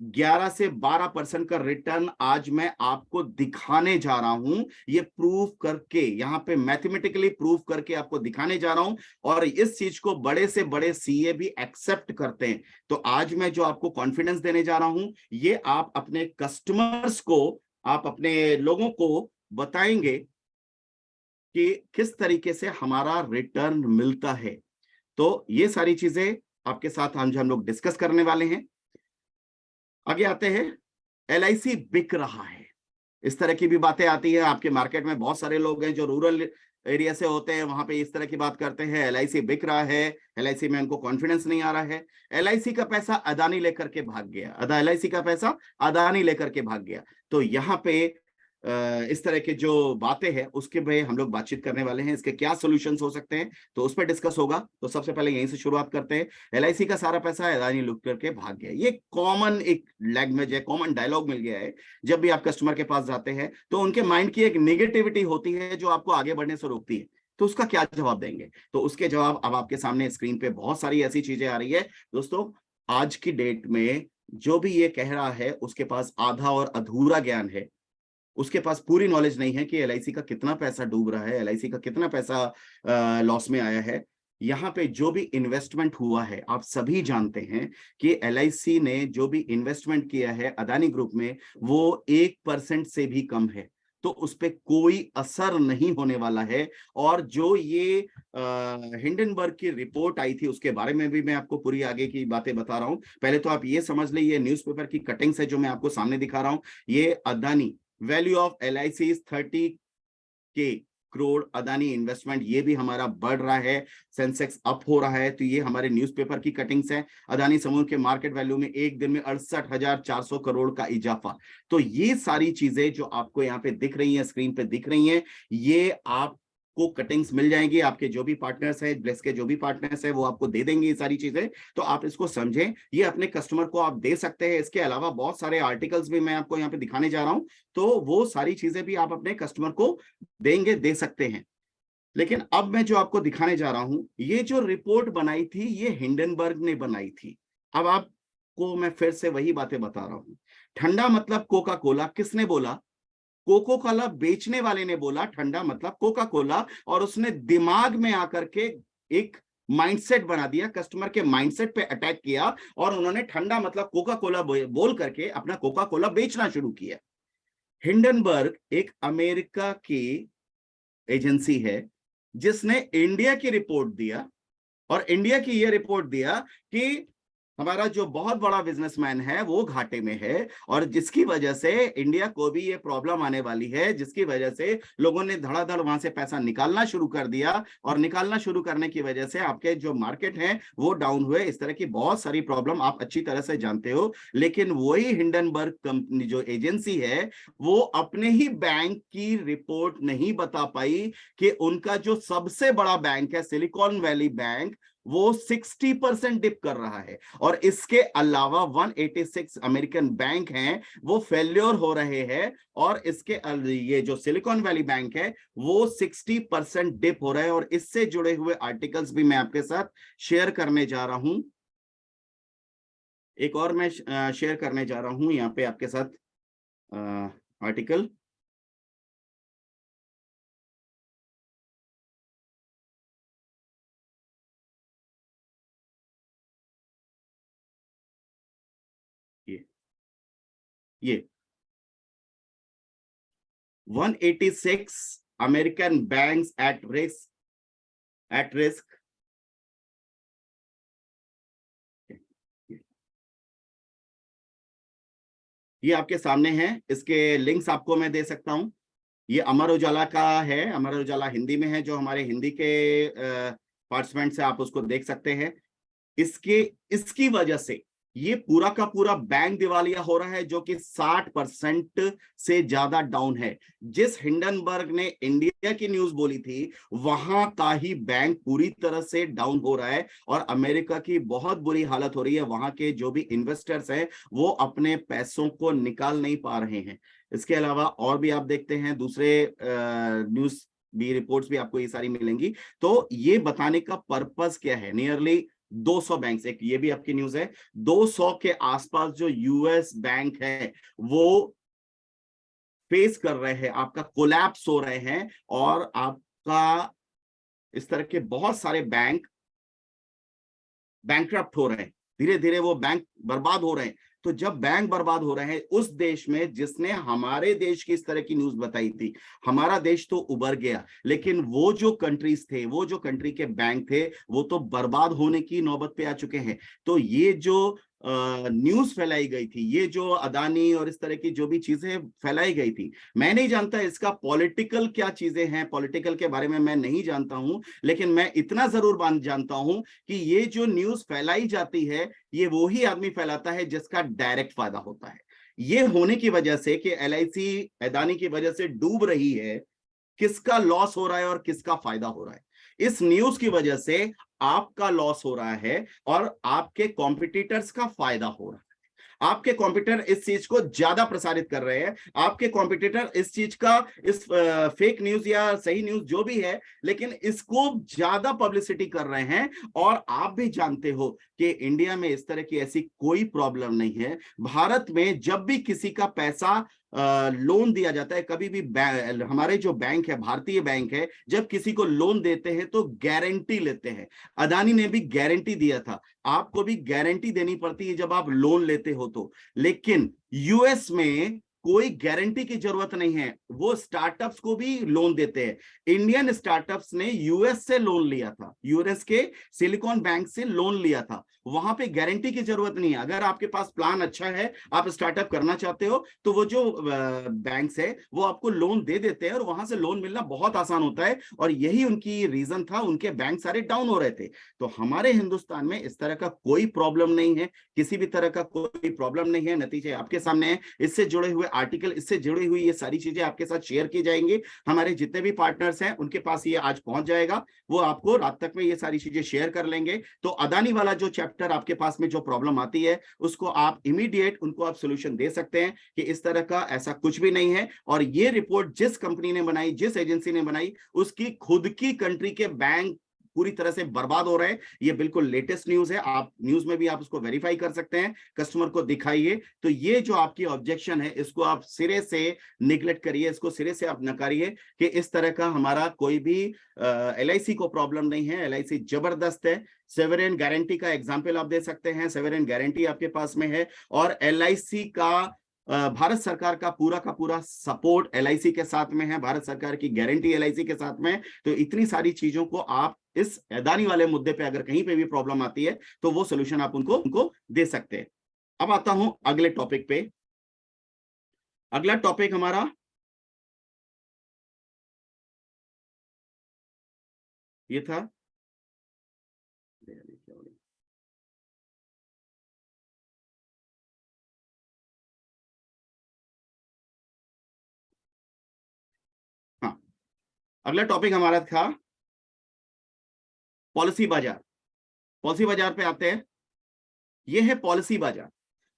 11 से 12% का रिटर्न आज मैं आपको दिखाने जा रहा हूं, ये प्रूव करके, यहां पे मैथमेटिकली प्रूव करके आपको दिखाने जा रहा हूं। और इस चीज को बड़े से बड़े सीए भी एक्सेप्ट करते हैं। तो आज मैं जो आपको कॉन्फिडेंस देने जा रहा हूं, ये आप अपने कस्टमर्स को, आप अपने लोगों को बताएंगे कि किस तरीके से हमारा रिटर्न मिलता है। तो ये सारी चीजें आपके साथ हम लोग डिस्कस करने वाले हैं। आगे आते हैं, एलआईसी बिक रहा है, इस तरह की भी बातें आती है। आपके मार्केट में बहुत सारे लोग हैं जो रूरल एरिया से होते हैं, वहां पे इस तरह की बात करते हैं, एलआईसी बिक रहा है, एलआईसी में उनको कॉन्फिडेंस नहीं आ रहा है। एलआईसी का पैसा अदानी लेकर के भाग गया, एलआईसी का पैसा अदानी लेकर के भाग गया। तो यहाँ पे इस तरह के जो बातें हैं उसके पे हम लोग बातचीत करने वाले हैं, इसके क्या सॉल्यूशंस हो सकते हैं, तो उस पर डिस्कस होगा। तो सबसे पहले यहीं से शुरुआत करते हैं। एलआईसी का सारा पैसा अदानी लूट करके भाग गया, ये कॉमन एक लैंग्वेज है, कॉमन डायलॉग मिल गया है। जब भी आप कस्टमर के पास जाते हैं तो उनके माइंड की एक नेगेटिविटी होती है जो आपको आगे बढ़ने से रोकती है। तो उसका क्या जवाब देंगे? तो उसके जवाब अब आपके सामने स्क्रीन पे बहुत सारी ऐसी चीजें आ रही है। दोस्तों, आज की डेट में जो भी ये कह रहा है उसके पास आधा और अधूरा ज्ञान है, उसके पास पूरी नॉलेज नहीं है कि एलआईसी का कितना पैसा डूब रहा है, एलआईसी का कितना पैसा लॉस में आया है। यहाँ पे जो भी इन्वेस्टमेंट हुआ है, आप सभी जानते हैं कि एलआईसी ने जो भी इन्वेस्टमेंट किया है अदानी ग्रुप में, वो 1% से भी कम है। तो उस पर कोई असर नहीं होने वाला है। और जो ये हिंडनबर्ग की रिपोर्ट आई थी उसके बारे में भी मैं आपको पूरी आगे की बातें बता रहा हूं। पहले तो आप ये समझ लीजिए, ये न्यूज़पेपर की कटिंग्स है जो मैं आपको सामने दिखा रहा हूं। ये Adani value of LIC is 30 crore Adani investment, ये भी हमारा बढ़ रहा है, सेंसेक्स अप हो रहा है। तो ये हमारे न्यूज़पेपर की कटिंग्स है। अदानी समूह के मार्केट वैल्यू में एक दिन में 68,400 करोड़ का इजाफा। तो ये सारी चीजें जो आपको यहाँ पे दिख रही हैं, स्क्रीन पे दिख रही हैं, ये आप को कटिंग्स मिल जाएंगी। आपके जो भी पार्टनर्स है, ब्लेस के जो भी पार्टनर्स है, वो आपको दे देंगे ये सारी चीजें। तो आप इसको समझें, ये अपने कस्टमर को आप दे सकते हैं। इसके अलावा बहुत सारे आर्टिकल्स भी मैं आपको यहाँ पे दिखाने जा रहा हूं, तो वो सारी चीजें भी आप अपने कस्टमर को देंगे, दे सकते हैं। लेकिन अब मैं जो आपको दिखाने जा रहा हूं, ये जो रिपोर्ट बनाई थी ये हिंडनबर्ग ने बनाई थी। अब आपको मैं फिर से वही बातें बता रहा हूं। ठंडा मतलब कोका कोला, किसने बोला? कोको कोला बेचने वाले ने बोला ठंडा मतलब कोका कोला। और उसने दिमाग में आकर के एक माइंडसेट बना दिया, कस्टमर के माइंडसेट पे अटैक किया, और उन्होंने ठंडा मतलब कोका कोला बोल करके अपना कोका कोला बेचना शुरू किया। हिंडनबर्ग एक अमेरिका की एजेंसी है जिसने इंडिया की रिपोर्ट दिया, और इंडिया की यह रिपोर्ट दिया कि हमारा जो बहुत बड़ा बिजनेसमैन है वो घाटे में है, और जिसकी वजह से इंडिया को भी ये प्रॉब्लम आने वाली है, जिसकी वजह से लोगों ने धड़ाधड़ वहां से पैसा निकालना शुरू कर दिया, और निकालना शुरू करने की वजह से आपके जो मार्केट है वो डाउन हुए। इस तरह की बहुत सारी प्रॉब्लम आप अच्छी तरह से जानते हो। लेकिन वही हिंडनबर्ग कंपनी जो एजेंसी है, वो अपने ही बैंक की रिपोर्ट नहीं बता पाई कि उनका जो सबसे बड़ा बैंक है सिलिकॉन वैली बैंक, वो 60% डिप कर रहा है। और इसके अलावा 186 अमेरिकन बैंक हैं वो फेल्योर हो रहे हैं, और इसके ये जो सिलिकॉन वैली बैंक है वो 60% डिप हो रहा है। और इससे जुड़े हुए आर्टिकल्स भी मैं आपके साथ शेयर करने जा रहा हूं। एक और मैं शेयर करने जा रहा हूं यहाँ पे आपके साथ आर्टिकल। ये 186 अमेरिकन बैंक्स एट रिस्क। ये आपके सामने है, इसके लिंक्स आपको मैं दे सकता हूं। ये अमर उजाला का है, अमर उजाला हिंदी में है, जो हमारे हिंदी के पार्टिसिपेंट्स है, आप उसको देख सकते हैं। इसकी वजह से ये पूरा का पूरा बैंक दिवालिया हो रहा है, जो कि 60% से ज्यादा डाउन है। जिस हिंडनबर्ग ने इंडिया की न्यूज बोली थी, वहां का ही बैंक पूरी तरह से डाउन हो रहा है और अमेरिका की बहुत बुरी हालत हो रही है। वहां के जो भी इन्वेस्टर्स हैं वो अपने पैसों को निकाल नहीं पा रहे हैं। इसके अलावा और भी आप देखते हैं, दूसरे न्यूज भी, रिपोर्ट्स भी आपको ये सारी मिलेंगी। तो ये बताने का पर्पस क्या है, नियरली 200 बैंक, एक ये भी आपकी न्यूज है, 200 के आसपास जो यूएस बैंक है वो फेस कर रहे हैं, आपका कोलैप्स हो रहे हैं, और आपका इस तरह के बहुत सारे बैंक बैंकरप्ट हो रहे हैं, धीरे धीरे वो बैंक बर्बाद हो रहे हैं। तो जब बैंक बर्बाद हो रहे हैं उस देश में जिसने हमारे देश की इस तरह की न्यूज बताई थी, हमारा देश तो उबर गया, लेकिन वो जो कंट्रीज थे, वो जो कंट्री के बैंक थे, वो तो बर्बाद होने की नौबत पे आ चुके हैं। तो ये जो न्यूज फैलाई गई थी, ये जो अदानी और इस तरह की जो भी चीजें फैलाई गई थी, मैं नहीं जानता इसका पॉलिटिकल क्या चीजें हैं, पॉलिटिकल के बारे में मैं नहीं जानता हूं, लेकिन मैं इतना जरूर जानता हूं कि ये जो न्यूज फैलाई जाती है, ये वो ही आदमी फैलाता है जिसका डायरेक्ट फायदा होता है। ये होने की वजह से कि एलआईसी अदानी की वजह से डूब रही है, किसका लॉस हो रहा है और किसका फायदा हो रहा है? इस न्यूज की वजह से आपका लॉस हो रहा है और आपके कॉम्पिटिटर्स का फायदा हो रहा है। आपके कॉम्पिटिटर इस चीज को ज्यादा प्रसारित कर रहे हैं, आपके कॉम्पिटिटर इस चीज का, इस फेक न्यूज या सही न्यूज जो भी है, लेकिन इसको ज्यादा पब्लिसिटी कर रहे हैं। और आप भी जानते हो कि इंडिया में इस तरह की ऐसी कोई प्रॉब्लम नहीं है। भारत में जब भी किसी का पैसा लोन दिया जाता है, कभी भी हमारे जो बैंक है, भारतीय बैंक है, जब किसी को लोन देते हैं तो गारंटी लेते हैं। अदानी ने भी गारंटी दिया था, आपको भी गारंटी देनी पड़ती है जब आप लोन लेते हो तो। लेकिन यूएस में कोई गारंटी की जरूरत नहीं है, वो स्टार्टअप्स को भी लोन देते हैं। इंडियन स्टार्टअप्स ने यूएस से लोन लिया था, यूएस के सिलिकॉन बैंक से लोन लिया था, वहां पे गारंटी की जरूरत नहीं है। अगर आपके पास प्लान अच्छा है, आप स्टार्टअप करना चाहते हो, तो वो जो बैंक्स है वो आपको लोन दे देते हैं और वहां से लोन मिलना बहुत आसान होता है। और यही उनकी रीजन था, उनके बैंक सारे डाउन हो रहे थे। तो हमारे हिंदुस्तान में इस तरह का कोई प्रॉब्लम नहीं है, किसी भी तरह का कोई प्रॉब्लम नहीं है। नतीजे आपके सामने है, इससे जुड़े हुए आर्टिकल, इससे जुड़ी हुई ये सारी चीजें आपके साथ शेयर की जाएंगी। हमारे जितने भी पार्टनर्स हैं उनके पास ये आज पहुंच जाएगा, वो आपको रात तक में ये सारी चीजें शेयर कर लेंगे। तो अदानी वाला जो चैप्टर आपके पास में जो प्रॉब्लम आती है, उसको आप इमीडिएट उनको आप सोल्यूशन दे सकते हैं कि इस तरह का ऐसा कुछ भी नहीं है। और ये रिपोर्ट जिस कंपनी ने बनाई, जिस एजेंसी ने बनाई, उसकी खुद की कंट्री के बैंक पूरी तरह से बर्बाद हो रहे हैं। ये बिल्कुल लेटेस्ट न्यूज है, आप न्यूज में भी आप उसको वेरीफाई कर सकते हैं, कस्टमर को दिखाइए। तो ये जो आपकी ऑब्जेक्शन है, इसको आप सिरे से निगलेक्ट करिए, इसको सिरे से आप नकारिए कि इस तरह का हमारा कोई भी एलआईसी को प्रॉब्लम नहीं है। एलआईसी जबरदस्त है। सेवरेन गारंटी का एग्जाम्पल आप दे सकते हैं, सेवरेन गारंटी आपके पास में है। और एलआईसी का भारत सरकार का पूरा सपोर्ट एलआईसी के साथ में है, भारत सरकार की गारंटी एलआईसी के साथ में है। तो इतनी सारी चीजों को आप इस अदानी वाले मुद्दे पे अगर कहीं पे भी प्रॉब्लम आती है तो वो सोल्यूशन आप उनको दे सकते हैं। अब आता हूं अगले टॉपिक पे। अगला टॉपिक हमारा ये था, हाँ, अगला टॉपिक हमारा था पॉलिसी बाजार। पॉलिसी बाजार पे आते हैं। ये है पॉलिसी बाजार।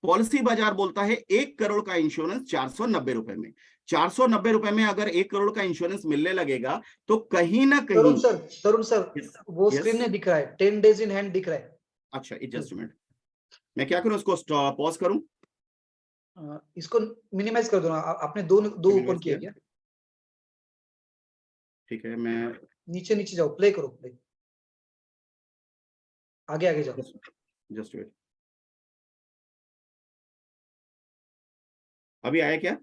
पॉलिसी बाजार बोलता है 1 करोड़ का इंश्योरेंस 490 रुपए में। 490 रुपए में अगर 1 करोड़ का इंश्योरेंस मिलने लगेगा तो कहीं ना कहीं। तरुण सर yes, वो yes, स्क्रीन में दिख रहा है, 10 days इन हैंड दिख रहा है। अच्छा, जस्ट मिनट, मैं क्या करूं, उसको पॉज करूं? इसको मिनिमाइज कर दो ना, आपने दो ओपन किया क्या? ठीक है, मैं नीचे नीचे जाओ, प्ले करो, प्ले, आगे आगे जाओ। जस्ट वेट, अभी आया क्या?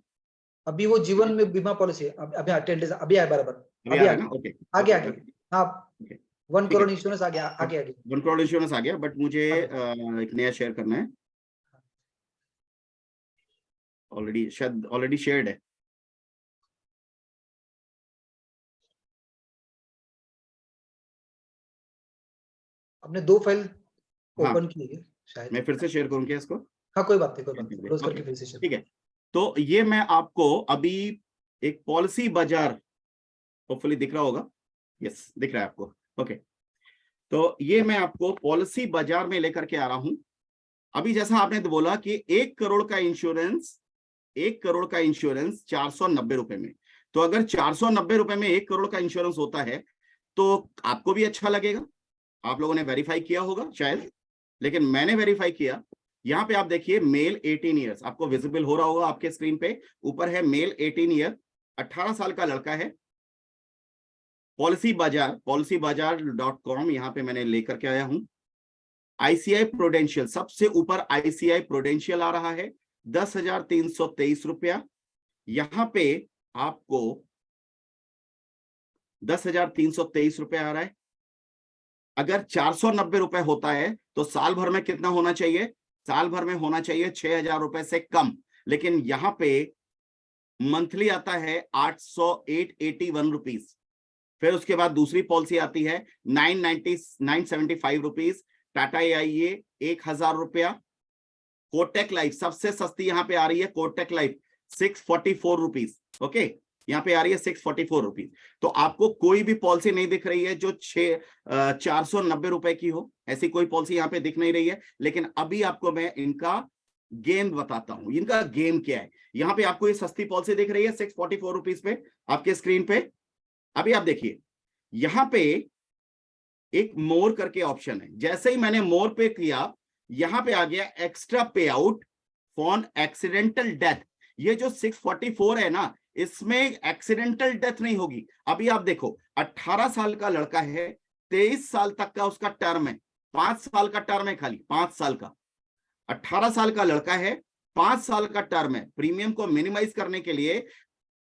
अभी वो जीवन में बीमा पॉलिसी अभी 10 days अभी आया बराबर, अभी आ रहा है ना? ओके, आगे आगे, हाँ, 1 ठीक करोड़ है, इंश्योरेंस आ गया, आगे आगे 1 करोड़ इंश्योरेंस आ गया, बट मुझे एक नया शेयर करना है। ऑलरेडी शेयर्ड है। आपने 2 फाइल हाँ, ओपन की है। शायद। मैं फिर से शेयर करूं क्या इसको? हाँ कोई बात नहीं, कोई बात नहीं, क्लोज करके फिर से शेयर। ठीक है, तो ये मैं आपको अभी एक पॉलिसी बाजार, होपफुली दिख रहा होगा, यस दिख रहा है आपको, ओके। तो ये मैं आपको पॉलिसी बाजार में लेकर के आ रहा हूं। अभी जैसा आपने तो बोला कि 1 करोड़ का इंश्योरेंस, 1 करोड़ का इंश्योरेंस 490 रुपए में, तो अगर 490 रुपए में 1 करोड़ का इंश्योरेंस होता है तो आपको भी अच्छा लगेगा। आप लोगों ने वेरीफाई किया होगा शायद, लेकिन मैंने वेरीफाई किया। यहां पे आप देखिए मेल 18 ईयर्स, आपको विजिबल हो रहा होगा आपके स्क्रीन पे, ऊपर है मेल 18 ईयर, 18 साल का लड़का है। पॉलिसी बाजार, policybazaar.com यहां पे मैंने लेकर के आया हूं। आईसीआई प्रूडेंशियल, सबसे ऊपर आईसीआई प्रूडेंशियल आ रहा है 10,323 रुपया। यहां पे आपको 10,323 रुपया आ रहा है। अगर 490 रुपए होता है तो साल भर में कितना होना चाहिए? साल भर में होना चाहिए 6,000 रुपए से कम, लेकिन यहां पे मंथली आता है 881 रुपीज। फिर उसके बाद दूसरी पॉलिसी आती है 975 रुपीज। टाटा AIA 1,000 रुपया। कोटक लाइफ सबसे सस्ती यहां पे आ रही है, कोटक लाइफ 644 रुपीज, ओके, यहाँ पे आ रही है 644 रुपीज। तो आपको कोई भी पॉलिसी नहीं दिख रही है जो 490 रुपए की हो, ऐसी कोई पॉलिसी यहाँ पे दिख नहीं रही है। लेकिन अभी आपको मैं इनका गेम बताता हूं, इनका गेम क्या है। यहाँ पे आपको ये सस्ती पॉलिसी दिख रही है 644 रुपीज पे आपके स्क्रीन पे। अभी आप देखिए यहाँ पे एक मोर करके ऑप्शन है, जैसे ही मैंने मोर पे किया यहां पे आ गया एक्स्ट्रा पे आउट फॉर एक्सीडेंटल डेथ। ये जो 644 है ना, इसमें एक्सीडेंटल डेथ नहीं होगी। अभी आप देखो 18 साल का लड़का है, 23 साल तक का उसका टर्म है, 5 साल का टर्म है, खाली 5 साल का। 18 साल का लड़का है, 5 साल का टर्म है। प्रीमियम को मिनिमाइज करने के लिए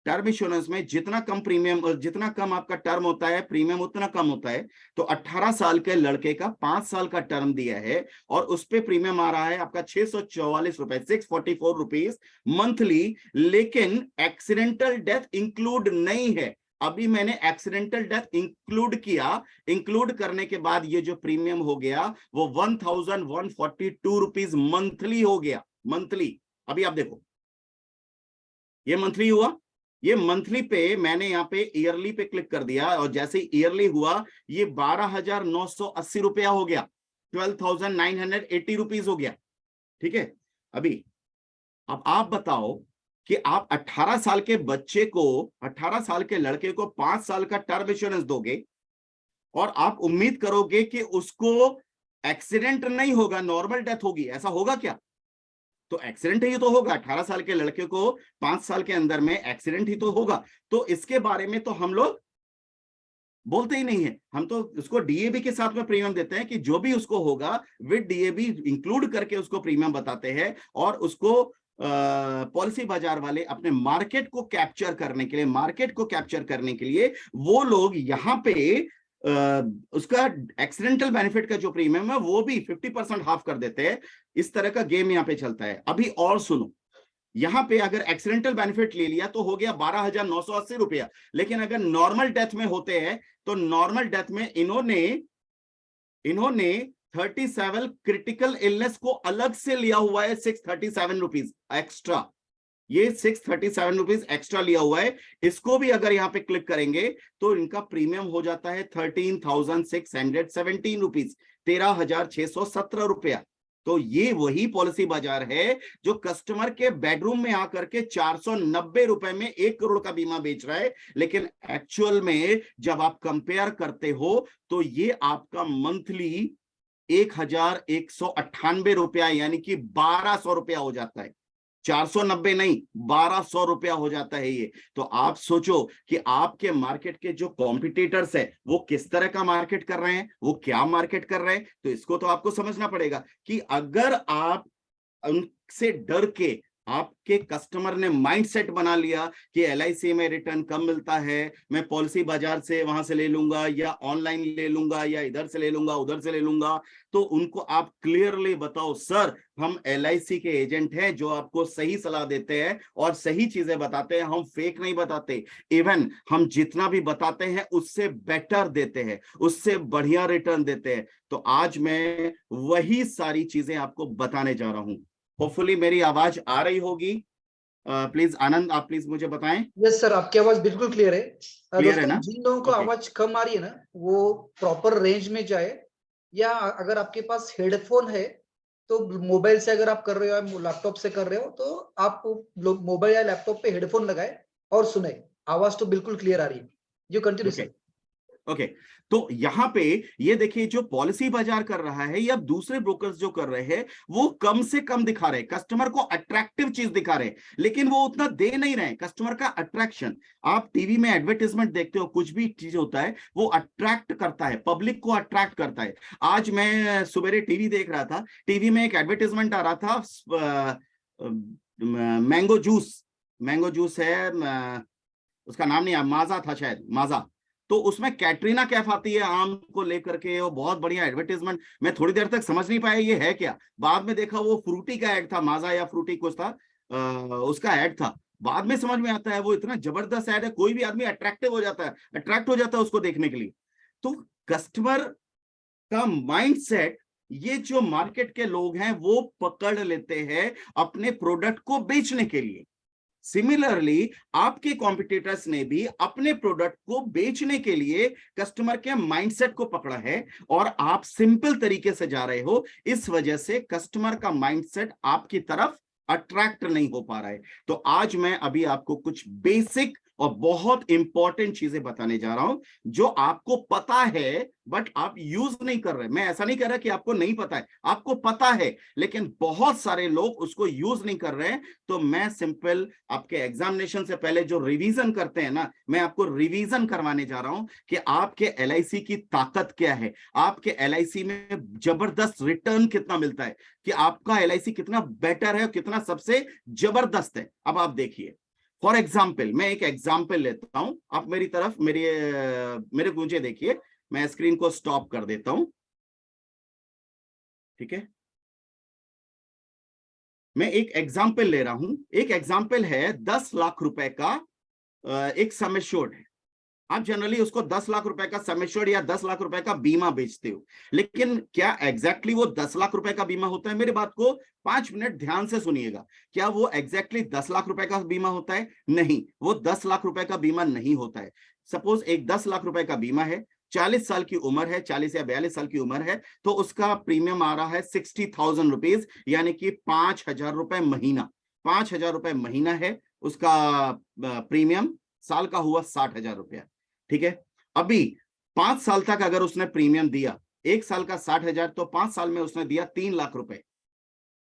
टर्म इंश्योरेंस में जितना कम प्रीमियम और जितना कम आपका टर्म होता है, प्रीमियम उतना कम होता है। तो 18 साल के लड़के का 5 साल का टर्म दिया है और उस पे प्रीमियम आ रहा है आपका 644 रुपए, 644 रुपीज मंथली। लेकिन एक्सीडेंटल डेथ इंक्लूड नहीं है। अभी मैंने एक्सीडेंटल डेथ इंक्लूड किया, इंक्लूड करने के बाद ये जो प्रीमियम हो गया वो 1,142 रुपीज मंथली हो गया, मंथली। अभी आप देखो ये मंथली हुआ, ये मंथली पे मैंने यहाँ पे ईयरली पे क्लिक कर दिया और जैसे ईयरली हुआ ये 12,980 रुपया हो गया, 12,980 रुपीज हो गया। ठीक है, अभी अब आप बताओ कि आप 18 साल के बच्चे को, 18 साल के लड़के को 5 साल का टर्म इंश्योरेंस दोगे और आप उम्मीद करोगे कि उसको एक्सीडेंट नहीं होगा, नॉर्मल डेथ होगी, ऐसा होगा क्या? तो एक्सीडेंट ही तो होगा। 18 साल के लड़के को 5 साल के अंदर में एक्सीडेंट ही तो होगा। तो इसके बारे में तो हम लोग बोलते ही नहीं है, हम तो उसको डीएबी के साथ में प्रीमियम देते हैं कि जो भी उसको होगा विद डीएबी इंक्लूड करके उसको प्रीमियम बताते हैं। और उसको पॉलिसी बाजार वाले अपने मार्केट को कैप्चर करने के लिए, मार्केट को कैप्चर करने के लिए वो लोग यहाँ पे उसका एक्सीडेंटल बेनिफिट का जो प्रीमियम है वो भी 50% हाफ कर देते हैं। इस तरह का गेम यहाँ पे चलता है। अभी और सुनो, यहाँ पे अगर एक्सीडेंटल बेनिफिट ले लिया तो हो गया 12,980 रुपया। लेकिन अगर नॉर्मल डेथ में होते हैं तो नॉर्मल डेथ में इन्होंने 37 क्रिटिकल इलनेस को अलग से लिया हुआ है, 637 रुपीज एक्स्ट्रा। ये 637 रुपीज एक्स्ट्रा लिया हुआ है। इसको भी अगर यहाँ पे क्लिक करेंगे तो इनका प्रीमियम हो जाता है 13,617 रुपीज, 13,617 रुपया। तो ये वही पॉलिसी बाजार है जो कस्टमर के बेडरूम में आकर के 490 रुपए में 1 करोड़ का बीमा बेच रहा है। लेकिन एक्चुअल में जब आप कंपेयर करते हो तो ये आपका मंथली 1,198 रुपया यानी कि 1,200 रुपया हो जाता है। 490 नहीं, 1,200 रुपया हो जाता है ये। तो आप सोचो कि आपके मार्केट के जो कॉम्पिटिटर्स है वो किस तरह का मार्केट कर रहे हैं, वो क्या मार्केट कर रहे हैं। तो इसको तो आपको समझना पड़ेगा कि अगर आप उनसे डर के आपके कस्टमर ने माइंडसेट बना लिया कि LIC में रिटर्न कम मिलता है, मैं पॉलिसी बाजार से वहां से ले लूंगा या ऑनलाइन ले लूंगा या इधर से ले लूंगा उधर से ले लूंगा, तो उनको आप क्लियरली बताओ सर हम LIC के एजेंट हैं जो आपको सही सलाह देते हैं और सही चीजें बताते हैं, हम फेक नहीं बताते, इवन हम जितना भी बताते हैं उससे बेटर देते हैं, उससे बढ़िया रिटर्न देते हैं। तो आज मैं वही सारी चीजें आपको बताने जा रहा हूं। होपफुली मेरी आवाज आ रही होगी। प्लीज आनंद आप प्लीज मुझे बताएं। यस सर, आपकी आवाज बिल्कुल क्लियर है। क्लियर है ना? जिन लोगों को Okay. आवाज कम आ रही है ना, वो प्रॉपर रेंज में जाए, या अगर आपके पास हेडफोन है तो मोबाइल से अगर आप कर रहे हो या लैपटॉप से कर रहे हो तो आप मोबाइल या लैपटॉप पे हेडफोन लगाए और सुने। आवाज तो बिल्कुल क्लियर आ रही है। You continue sir. ओके, तो यहां पे ये देखिए जो पॉलिसी बाजार कर रहा है या दूसरे ब्रोकर्स जो कर रहे हैं वो कम से कम दिखा रहे हैं, कस्टमर को अट्रैक्टिव चीज दिखा रहे हैं, लेकिन वो उतना दे नहीं रहे हैं कस्टमर का अट्रैक्शन। आप टीवी में एडवर्टाइजमेंट देखते हो, कुछ भी चीज होता है वो अट्रैक्ट करता है, पब्लिक को अट्रैक्ट करता है। आज मैं सवेरे टीवी देख रहा था, टीवी में एक एडवर्टाइजमेंट आ रहा था, मैंगो जूस है, उसका नाम नहीं, माजा था शायद, माजा। तो उसमें कैटरीना कैफ आती है आम को लेकर के, वो बहुत बढ़िया एडवर्टाइजमेंट। मैं थोड़ी देर तक समझ नहीं पाया ये है क्या, बाद में देखा वो फ्रूटी का ऐड था, माजा या फ्रूटी कुछ था, उसका ऐड था। बाद में समझ में आता है वो इतना जबरदस्त ऐड है, कोई भी आदमी अट्रैक्टिव हो जाता है, अट्रैक्ट हो जाता है उसको देखने के लिए। तो कस्टमर का माइंडसेट ये जो मार्केट के लोग हैं वो पकड़ लेते हैं अपने प्रोडक्ट को बेचने के लिए। सिमिलरली आपके कॉम्पिटिटर्स ने भी अपने प्रोडक्ट को बेचने के लिए कस्टमर के माइंडसेट को पकड़ा है, और आप सिंपल तरीके से जा रहे हो, इस वजह से कस्टमर का माइंडसेट आपकी तरफ अट्रैक्ट नहीं हो पा रहा है। तो आज मैं अभी आपको कुछ बेसिक और बहुत इंपॉर्टेंट चीजें बताने जा रहा हूं जो आपको पता है बट आप यूज नहीं कर रहे। मैं ऐसा नहीं कह रहा कि आपको नहीं पता है, आपको पता है, लेकिन बहुत सारे लोग उसको यूज नहीं कर रहे हैं। तो मैं सिंपल आपके एग्जामिनेशन से पहले जो रिवीजन करते हैं ना, मैं आपको रिवीजन करवाने जा रहा हूं कि आपके LIC की ताकत क्या है, आपके LIC में जबरदस्त रिटर्न कितना मिलता है, कि आपका LIC कितना बेटर है, कितना सबसे जबरदस्त है। अब आप देखिए, फॉर एग्जाम्पल मैं एक एग्जाम्पल लेता हूं, आप मेरी तरफ मेरे मुझे देखिए, मैं स्क्रीन को स्टॉप कर देता हूं, ठीक है। मैं एक एग्जाम्पल ले रहा हूं, एक एग्जाम्पल है 10 लाख रुपए का एक सम एश्योर्ड है। आप जनरली उसको 10 लाख रुपए का सम एश्योर्ड या 10 लाख रुपए का बीमा बेचते हो, लेकिन क्या एग्जैक्टली वो 10 लाख रुपए का बीमा होता है? मेरी बात को 5 मिनट ध्यान से सुनिएगा। क्या वो एग्जैक्टली 10 लाख रुपए का बीमा होता है? नहीं, वो 10 लाख रुपए का बीमा नहीं होता है। सपोज एक 10 लाख रुपए का बीमा है, 40 साल की उम्र है, 40 या 42 साल की उम्र है, तो उसका प्रीमियम आ रहा है 60,000 रुपीज, यानी कि 5,000 रुपए महीना। 5,000 रुपए महीना है उसका प्रीमियम, साल का हुआ 60,000 रुपया, ठीक है। अभी 5 साल तक अगर उसने प्रीमियम दिया, एक साल का 60,000, तो 5 साल में उसने दिया 3 लाख रुपए।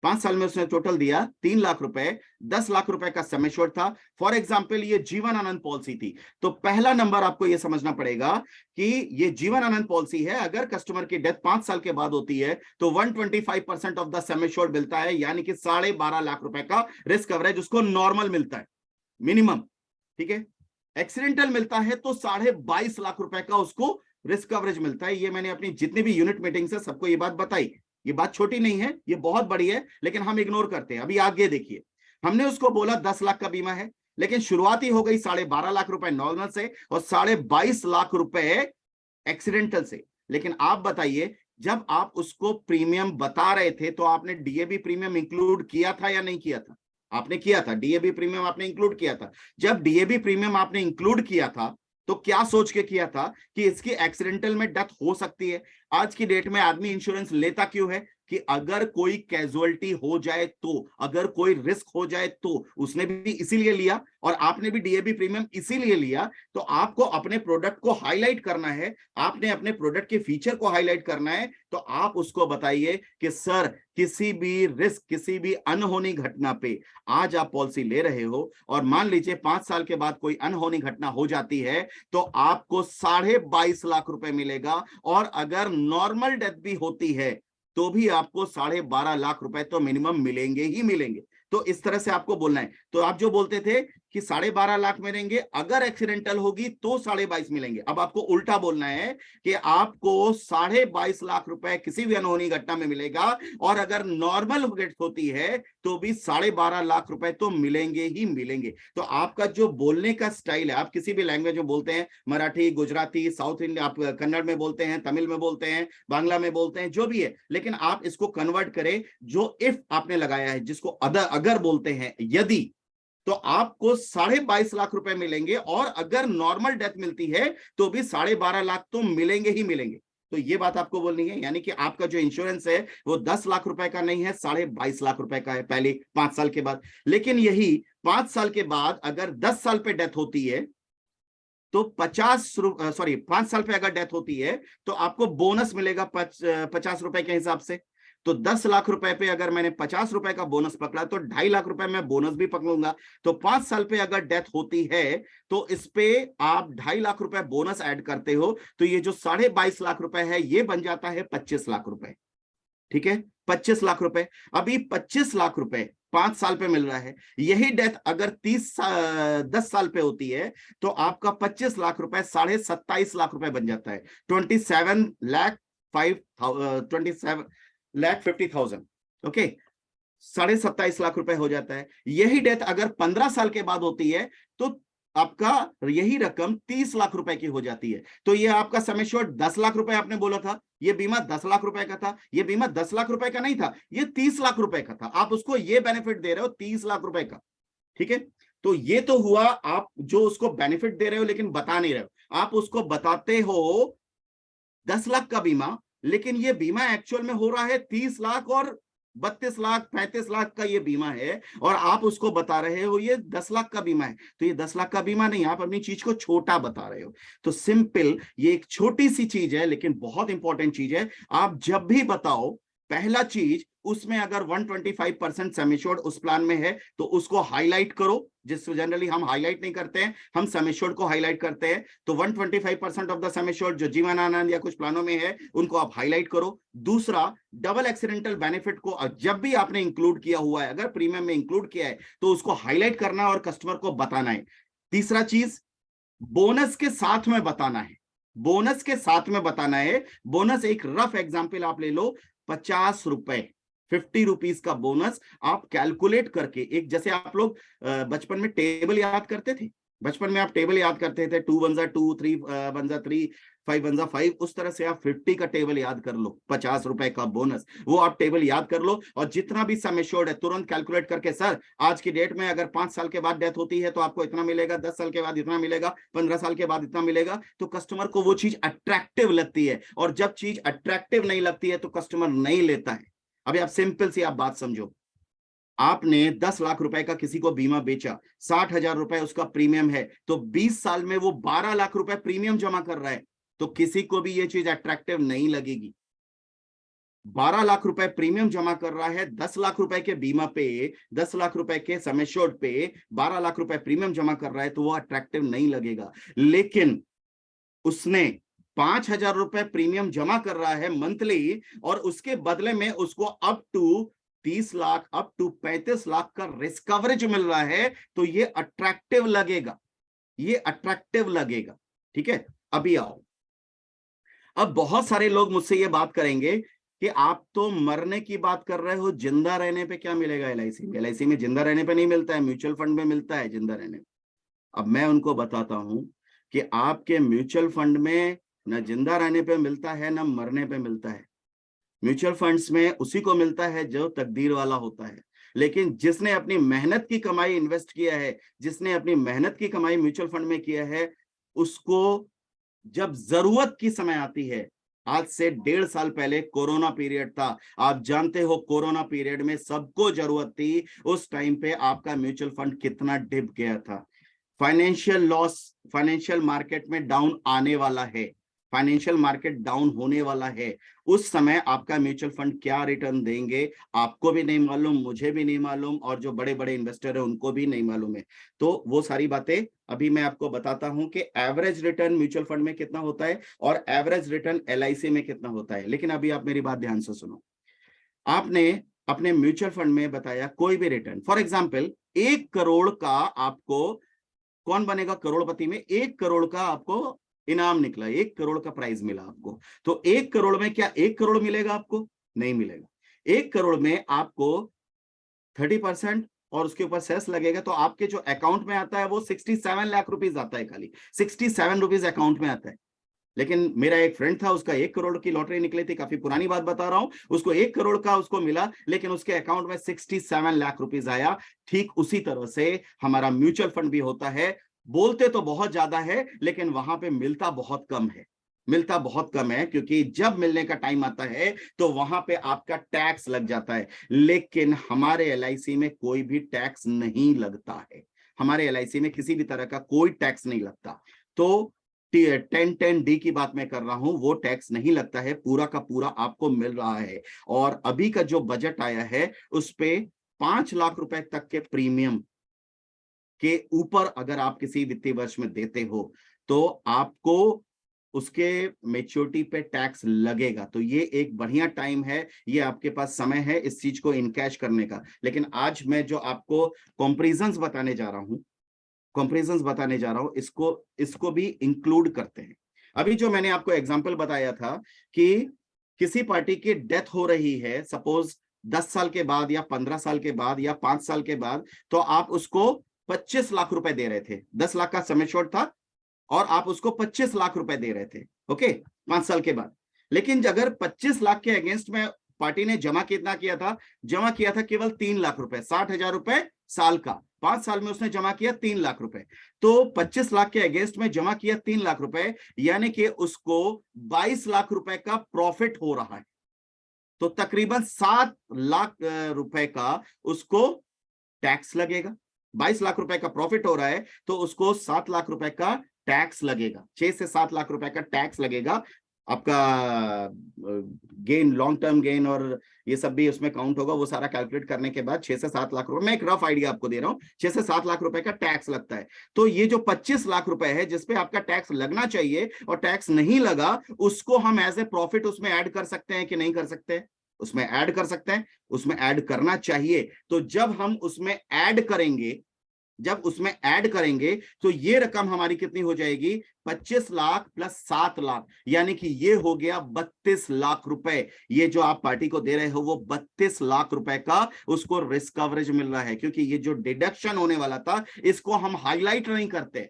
5 साल में उसने टोटल दिया 3 लाख रुपए, 10 लाख रुपए का सम एश्योर्ड था। फॉर एग्जाम्पल ये जीवन आनंद पॉलिसी थी। तो पहला नंबर आपको यह समझना पड़ेगा कि ये जीवन आनंद पॉलिसी है, अगर कस्टमर की डेथ 5 साल के बाद होती है तो 125% ऑफ द सम एश्योर्ड मिलता है, यानी कि 12.5 लाख रुपए का रिस्क कवरेज उसको नॉर्मल मिलता है, मिनिमम, ठीक है। एक्सीडेंटल मिलता है तो 22.5 लाख रुपए का उसको रिस्क कवरेज मिलता है। ये मैंने अपनी जितनी भी यूनिट मीटिंग से सबको ये बात बताई। ये बात छोटी नहीं है, ये बहुत बड़ी है, लेकिन हम इग्नोर करते हैं। अभी आगे देखिए, हमने उसको बोला 10 लाख का बीमा है, लेकिन शुरुआती हो गई 12.5 लाख रुपए नॉर्मल से और 22.5 लाख रुपए एक्सीडेंटल से। लेकिन आप बताइए, जब आप उसको प्रीमियम बता रहे थे तो आपने DAB प्रीमियम इंक्लूड किया था या नहीं किया था? आपने किया था, DAB प्रीमियम आपने इंक्लूड किया था। जब DAB प्रीमियम आपने इंक्लूड किया था तो क्या सोच के किया था कि इसकी एक्सीडेंटल में डेथ हो सकती है। आज की डेट में आदमी इंश्योरेंस लेता क्यों है? कि अगर कोई कैजुअलिटी हो जाए तो, अगर कोई रिस्क हो जाए तो। उसने भी इसीलिए लिया और आपने भी DAB प्रीमियम इसीलिए लिया। तो आपको अपने प्रोडक्ट को हाईलाइट करना है, आपने अपने प्रोडक्ट के फीचर को हाईलाइट करना है। तो आप उसको बताइए कि सर किसी भी रिस्क, किसी भी अनहोनी घटना पे आज आप पॉलिसी ले रहे हो और मान लीजिए 5 साल के बाद कोई अनहोनी घटना हो जाती है तो आपको 22.5 लाख रुपए मिलेगा, और अगर नॉर्मल डेथ भी होती है तो भी आपको 12.5 लाख रुपए तो मिनिमम मिलेंगे ही मिलेंगे। तो इस तरह से आपको बोलना है। तो आप जो बोलते थे कि 12.5 लाख मिलेंगे, अगर एक्सीडेंटल होगी तो 22.5 मिलेंगे, अब आपको उल्टा बोलना है कि आपको 22.5 लाख रुपए किसी भी अनहोनी घटना में मिलेगा, और अगर नॉर्मल डेथ होती है तो भी 12.5 लाख रुपए तो मिलेंगे ही मिलेंगे। तो आपका जो बोलने का स्टाइल है, आप किसी भी लैंग्वेज में बोलते हैं, मराठी, गुजराती, साउथ इंडिया, आप कन्नड़ में बोलते हैं, तमिल में बोलते हैं, बांग्ला में बोलते हैं, जो भी है, लेकिन आप इसको कन्वर्ट करें, जो इफ आपने लगाया है, जिसको अगर बोलते हैं, यदि, तो आपको 22.5 लाख रुपए मिलेंगे, और अगर नॉर्मल डेथ मिलती है तो भी 12.5 लाख तो मिलेंगे ही मिलेंगे। तो ये बात आपको बोलनी है, यानी कि आपका जो इंश्योरेंस है वो 10 लाख रुपए का नहीं है, 22.5 लाख रुपए का है पहले 5 साल के बाद। लेकिन यही 5 साल के बाद अगर 10 साल पे डेथ होती है तो 5 साल पे अगर डेथ होती है तो आपको बोनस मिलेगा 50 रुपए के हिसाब से। तो 10 लाख रुपए पे अगर मैंने 50 रुपए का बोनस पकड़ा तो 2.5 लाख रुपए मैं बोनस भी पकड़ूंगा। तो 5 साल पे अगर डेथ होती है तो इस पे आप 2.5 लाख रुपए बोनस ऐड करते हो, तो ये जो 22.5 लाख रुपए है ये बन जाता है 25 लाख रुपए। ठीक है, 25 लाख रुपए। अभी 25 लाख रुपए 5 साल पे मिल रहा है, यही डेथ अगर 10 साल पे होती है तो आपका 25 लाख रुपए 27.5 लाख रुपए बन जाता है, 27,50,000। ओके, 27.5 लाख रुपए हो जाता है। यही डेथ अगर 15 साल के बाद होती है तो आपका यही रकम 30 लाख रुपए की हो जाती है। तो ये आपका सम एश्योर्ड 10 लाख रुपए आपने बोला था, ये बीमा 10 लाख रुपए का था, ये बीमा 10 लाख रुपए का नहीं था, ये 30 लाख रुपए का था। आप उसको ये बेनिफिट दे रहे हो 30 लाख रुपए का। ठीक है, तो ये तो हुआ आप जो उसको बेनिफिट दे रहे हो लेकिन बता नहीं रहे हो, आप उसको बताते हो 10 लाख का बीमा, लेकिन ये बीमा एक्चुअल में हो रहा है 30 लाख और 32 लाख 35 लाख का ये बीमा है, और आप उसको बता रहे हो ये 10 लाख का बीमा है। तो ये 10 लाख का बीमा नहीं, आप अपनी चीज को छोटा बता रहे हो। तो सिंपल, ये एक छोटी सी चीज है लेकिन बहुत इंपॉर्टेंट चीज है। आप जब भी बताओ, पहला चीज उसमें अगर 125% सम एश्योर्ड उस प्लान में है तो उसको हाईलाइट करो, जिसको जनरली हम हाईलाइट नहीं करते हैं, हम सम एश्योर्ड को हाईलाइट करते हैं। तो 125% ऑफ द सम एश्योर्ड जो जीवन आनंद या कुछ प्लानों में है उनको आप हाईलाइट करो। दूसरा, डबल एक्सीडेंटल बेनिफिट को जब भी आपने इंक्लूड किया हुआ है, अगर प्रीमियम में इंक्लूड किया है तो उसको हाईलाइट करना और कस्टमर को बताना है। तीसरा चीज, बोनस के साथ में बताना है, बोनस के साथ में बताना है। बोनस एक रफ एग्जांपल आप ले लो, 50 रुपए 50 रुपीज का बोनस आप कैलकुलेट करके, एक जैसे आप लोग बचपन में टेबल याद करते थे, बचपन में आप टेबल याद करते थे, 2 1 2, 3 1 3, 5 1 5, उस तरह से आप 50 का टेबल याद कर लो, 50 रुपए का बोनस, वो आप टेबल याद कर लो। और जितना भी सम एश्योर्ड है तुरंत कैलकुलेट करके, सर आज की डेट में अगर 5 साल के बाद डेथ होती है तो आपको इतना मिलेगा, 10 साल के बाद इतना मिलेगा, 15 साल के बाद इतना मिलेगा। तो कस्टमर को वो चीज अट्रैक्टिव लगती है, और जब चीज अट्रैक्टिव नहीं लगती है तो कस्टमर नहीं लेता है। अभी आप सिंपल सी आप बात समझो, आपने 10 लाख रुपए का किसी को बीमा बेचा, 60,000 रुपए उसका प्रीमियम है, तो 20 साल में वो 12 लाख रुपए प्रीमियम जमा कर रहा है, तो किसी को भी ये चीज अट्रैक्टिव नहीं लगेगी। 12 लाख रुपए प्रीमियम जमा कर रहा है, 10 लाख रुपए के बीमा पे, 10 लाख रुपए के सम एश्योर्ड पे 12 लाख रुपए प्रीमियम जमा कर रहा है, तो वो अट्रैक्टिव नहीं लगेगा। लेकिन उसने 5,000 रुपए प्रीमियम जमा कर रहा है मंथली, और उसके बदले में उसको up to 30 lakh, up to 35 lakh का रिस्क कवरेज मिल रहा है, तो ये अट्रैक्टिव लगेगा, ये अट्रैक्टिव लगेगा। ठीक है, अभी आओ, अब बहुत सारे लोग मुझसे ये बात करेंगे कि आप तो मरने की बात कर रहे हो, जिंदा रहने पे क्या मिलेगा एलआईसी में? एलआईसी में जिंदा रहने पे नहीं मिलता है, म्यूचुअल फंड में मिलता है जिंदा रहने पे। अब मैं उनको बताता हूं कि आपके म्यूचुअल फंड में न जिंदा रहने पे मिलता है, न मरने पे मिलता है। म्यूचुअल फंड्स में उसी को मिलता है जो तकदीर वाला होता है, लेकिन जिसने अपनी मेहनत की कमाई इन्वेस्ट किया है, जिसने अपनी मेहनत की कमाई म्यूचुअल फंड में किया है, उसको जब जरूरत की समय आती है, आज से 1.5 साल पहले कोरोना पीरियड था, आप जानते हो कोरोना पीरियड में सबको जरूरत थी, उस टाइम पे आपका म्यूचुअल फंड कितना डिप गया था। फाइनेंशियल लॉस, फाइनेंशियल मार्केट में डाउन आने वाला है, फाइनेंशियल मार्केट डाउन होने वाला है, उस समय आपका म्यूचुअल फंड क्या रिटर्न देंगे आपको भी नहीं मालूम, मुझे भी नहीं मालूम, और जो बड़े बड़े इन्वेस्टर है उनको भी नहीं मालूम है। तो वो सारी बातें अभी मैं आपको बताता हूं कि एवरेज रिटर्न म्यूचुअल फंड में कितना होता है और एवरेज रिटर्न एलआईसी में कितना होता है। लेकिन अभी आप मेरी बात ध्यान से सुनो, आपने अपने म्यूचुअल फंड में बताया कोई भी रिटर्न, फॉर एग्जांपल 1 करोड़ का आपको, कौन बनेगा करोड़पति में, 1 करोड़ का आपको इनाम निकला, 1 करोड़ का प्राइज मिला आपको, तो 1 करोड़ में क्या 1 करोड़ मिलेगा आपको? नहीं मिलेगा। 1 करोड़ में आपको 30% और उसके ऊपर सेस लगेगा, तो आपके जो अकाउंट में आता है वो 67 लाख रुपीस आता है, खाली 67 रुपीस अकाउंट में आता है। लेकिन मेरा एक फ्रेंड था, उसका 1 करोड़ की लॉटरी निकली थी, काफी पुरानी बात बता रहा हूं, उसको 1 करोड़ का उसको मिला, लेकिन उसके अकाउंट में 67 लाख रुपीस आया। ठीक उसी तरह से हमारा म्यूचुअल फंड भी होता है, बोलते तो बहुत ज्यादा है लेकिन वहां पे मिलता बहुत कम है, मिलता बहुत कम है, क्योंकि जब मिलने का टाइम आता है तो वहां पे आपका टैक्स लग जाता है। लेकिन हमारे एलआईसी में कोई भी टैक्स नहीं लगता है, हमारे एलआईसी में किसी भी तरह का कोई टैक्स नहीं लगता। तो 1010D की बात मैं कर रहा हूं, वो टैक्स नहीं लगता है, पूरा का पूरा आपको मिल रहा है। और अभी का जो बजट आया है उस पे 5 लाख रुपए तक के प्रीमियम के ऊपर अगर आप किसी वित्तीय वर्ष में देते हो तो आपको उसके मेच्योरिटी पे टैक्स लगेगा। तो ये एक बढ़िया टाइम है, ये आपके पास समय है इस चीज को इनकैश करने का। लेकिन आज मैं जो आपको कंपैरिजंस बताने जा रहा हूं, कंपैरिजंस बताने जा रहा हूं, इसको भी इंक्लूड करते हैं। अभी जो मैंने आपको एग्जांपल बताया था कि किसी पार्टी की डेथ हो रही है, सपोज 10 साल के बाद या 15 साल के बाद या 5 साल के बाद, तो आप उसको 25 लाख रुपए दे रहे थे, 10 लाख का समय शॉर्ट था और आप उसको 25 लाख रुपए दे रहे थे, ओके, 5 साल के बाद। लेकिन अगर 25 लाख के अगेंस्ट में पार्टी ने जमा कितना किया था, जमा किया था केवल 3 लाख रुपए, 60,000 रुपए साल का, 5 साल में उसने जमा किया 3 लाख रुपए, तो 25 लाख के अगेंस्ट में जमा किया 3 लाख रुपए, यानी कि उसको 22 लाख रुपए का प्रॉफिट हो रहा है। तो तकरीबन 7 लाख रुपए का उसको टैक्स लगेगा। 22 लाख रुपए का प्रॉफिट हो रहा है तो उसको 7 लाख रुपए का टैक्स लगेगा, 6 से 7 लाख रुपए का टैक्स लगेगा। आपका गेन, लॉन्ग टर्म गेन और ये सब भी उसमें काउंट होगा, वो सारा कैलकुलेट करने के बाद 6 से 7 लाख रुपए, मैं एक रफ आइडिया आपको दे रहा हूं, 6 से 7 लाख रुपए का टैक्स लगता है। तो ये जो 25 लाख रुपए है जिसपे आपका टैक्स लगना चाहिए और टैक्स नहीं लगा, उसको हम एज ए प्रॉफिट उसमें ऐड कर सकते हैं कि नहीं कर सकते? उसमें ऐड कर सकते हैं, उसमें ऐड करना चाहिए। तो जब हम उसमें ऐड करेंगे, जब उसमें ऐड करेंगे तो ये रकम हमारी कितनी हो जाएगी, 25 लाख प्लस 7 लाख, यानी कि ये हो गया 32 लाख रुपए। ये जो आप पार्टी को दे रहे हो वो 32 लाख रुपए का उसको रिस्क कवरेज मिल रहा है, क्योंकि ये जो डिडक्शन होने वाला था इसको हम हाईलाइट नहीं करते,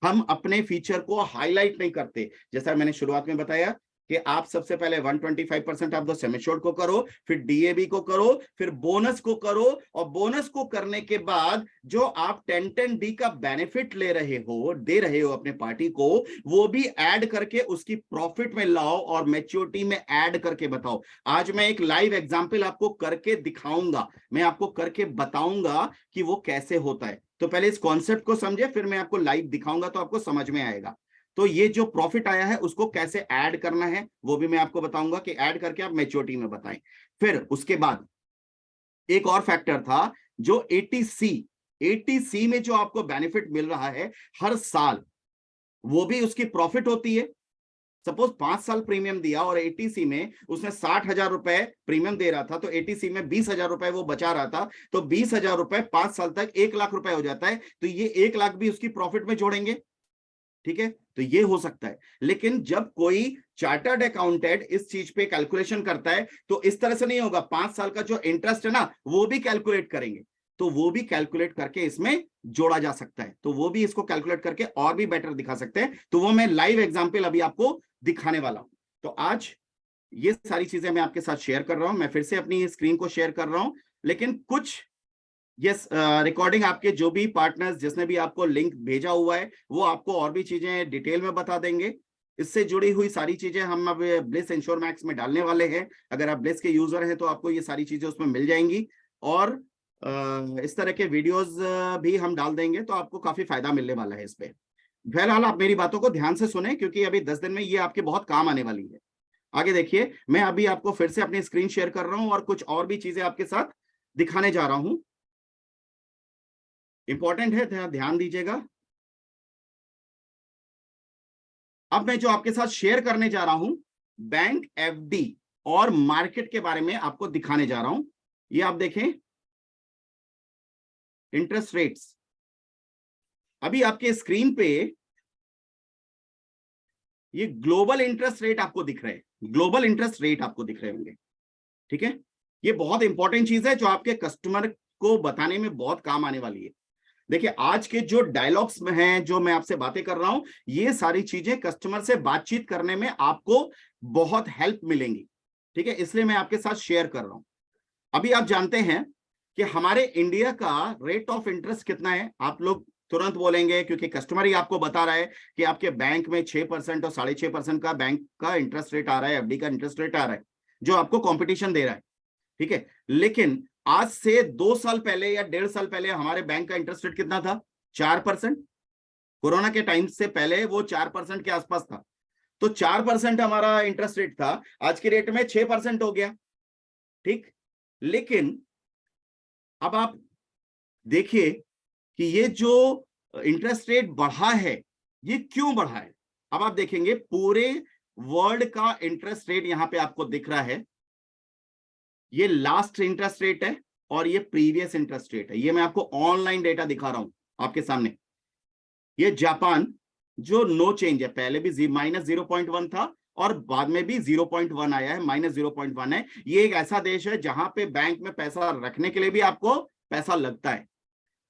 हम अपने फीचर को हाईलाइट नहीं करते। जैसा मैंने शुरुआत में बताया कि आप सबसे पहले 125% आप दो सेमेश्योर्ड को करो, फिर डीएबी को करो, फिर बोनस को करो, और बोनस को करने के बाद जो आप 1010D का बेनिफिट ले रहे हो, दे रहे हो अपने पार्टी को, वो भी ऐड करके उसकी प्रॉफिट में लाओ और मैच्योरिटी में ऐड करके बताओ। आज मैं एक लाइव एग्जांपल आपको करके दिखाऊंगा, मैं आपको करके बताऊंगा कि वो कैसे होता है। तो पहले इस कॉन्सेप्ट को समझे, फिर मैं आपको लाइव दिखाऊंगा तो आपको समझ में आएगा। तो ये जो प्रॉफिट आया है उसको कैसे ऐड करना है वो भी मैं आपको बताऊंगा कि ऐड करके आप मैच्योरिटी में बताएं। फिर उसके बाद एक और फैक्टर था जो एटीसी में जो आपको बेनिफिट मिल रहा है हर साल, वो भी उसकी प्रॉफिट होती है। सपोज 5 साल प्रीमियम दिया और एटीसी में उसने 60,000 रुपए प्रीमियम दे रहा था, तो एटीसी में 20,000 रुपए वो बचा रहा था, तो 20,000 रुपए 5 साल तक 1 लाख रुपए हो जाता है, तो ये 1 लाख भी उसकी प्रॉफिट में जोड़ेंगे, ठीक है। तो ये हो सकता है। लेकिन जब कोई चार्टर्ड अकाउंटेंट इस चीज पे कैलकुलेशन करता है तो इस तरह से नहीं होगा, 5 साल का जो इंटरेस्ट है ना वो भी कैलकुलेट करेंगे, तो वो भी कैलकुलेट करके इसमें जोड़ा जा सकता है, तो वो भी इसको कैलकुलेट करके और भी बेटर दिखा सकते हैं। तो वो मैं लाइव एग्जांपल अभी आपको दिखाने वाला हूं। तो आज ये सारी चीजें मैं आपके साथ शेयर कर रहा हूं, मैं फिर से अपनी स्क्रीन को शेयर कर रहा हूं, लेकिन कुछ रिकॉर्डिंग आपके जो भी पार्टनर्स जिसने भी आपको लिंक भेजा हुआ है वो आपको और भी चीजें डिटेल में बता देंगे। इससे जुड़ी हुई सारी चीजें हम अब ब्लिस इंश्योर मैक्स में डालने वाले हैं। अगर आप ब्लिस के यूजर हैं तो आपको ये सारी चीजें उसमें मिल जाएंगी, और इस तरह के वीडियोस भी हम डाल देंगे, तो आपको काफी फायदा मिलने वाला है इस पे। फिलहाल आप मेरी बातों को ध्यान से सुने, क्योंकि अभी 10 दिन में ये आपके बहुत काम आने वाली है। आगे देखिए, मैं अभी आपको फिर से अपनी स्क्रीन शेयर कर रहा हूं और कुछ और भी चीजें आपके साथ दिखाने जा रहा हूं, इंपॉर्टेंट है, ध्यान दीजिएगा। अब मैं जो आपके साथ शेयर करने जा रहा हूं बैंक एफडी और मार्केट के बारे में आपको दिखाने जा रहा हूं। ये आप देखें इंटरेस्ट रेट्स, अभी आपके स्क्रीन पे ये ग्लोबल इंटरेस्ट रेट आपको दिख रहे हैं, ग्लोबल इंटरेस्ट रेट आपको दिख रहे होंगे, ठीक है। ये बहुत इंपॉर्टेंट चीज है जो आपके कस्टमर को बताने में बहुत काम आने वाली है। देखिए आज के जो डायलॉग्स में हैं, जो मैं आपसे बातें कर रहा हूं, ये सारी चीजें कस्टमर से बातचीत करने में आपको बहुत हेल्प मिलेंगी, ठीक है, इसलिए मैं आपके साथ शेयर कर रहा हूं। अभी आप जानते हैं कि हमारे इंडिया का रेट ऑफ इंटरेस्ट कितना है, आप लोग तुरंत बोलेंगे क्योंकि कस्टमर ही आपको बता रहा है कि आपके बैंक में 6% और 6.5% का बैंक का इंटरेस्ट रेट आ रहा है, एफडी का इंटरेस्ट रेट आ रहा है, जो आपको कंपटीशन दे रहा है, ठीक है। लेकिन आज से 2 साल पहले या 1.5 साल पहले हमारे बैंक का इंटरेस्ट रेट कितना था? 4%। कोरोना के टाइम से पहले वो 4% के आसपास था, तो 4% हमारा इंटरेस्ट रेट था, आज के रेट में 6% हो गया, ठीक। लेकिन अब आप देखिए कि ये जो इंटरेस्ट रेट बढ़ा है, ये क्यों बढ़ा है। अब आप देखेंगे पूरे वर्ल्ड का इंटरेस्ट रेट यहां पे आपको दिख रहा है, ये लास्ट इंटरेस्ट रेट है और ये प्रीवियस इंटरेस्ट रेट है। ये मैं आपको ऑनलाइन डेटा दिखा रहा हूं आपके सामने। ये जापान जो नो चेंज है, पहले भी -0.1 था और बाद में भी 0.1 आया है, -0.1 है। ये एक ऐसा देश है जहां पे बैंक में पैसा रखने के लिए भी आपको पैसा लगता है।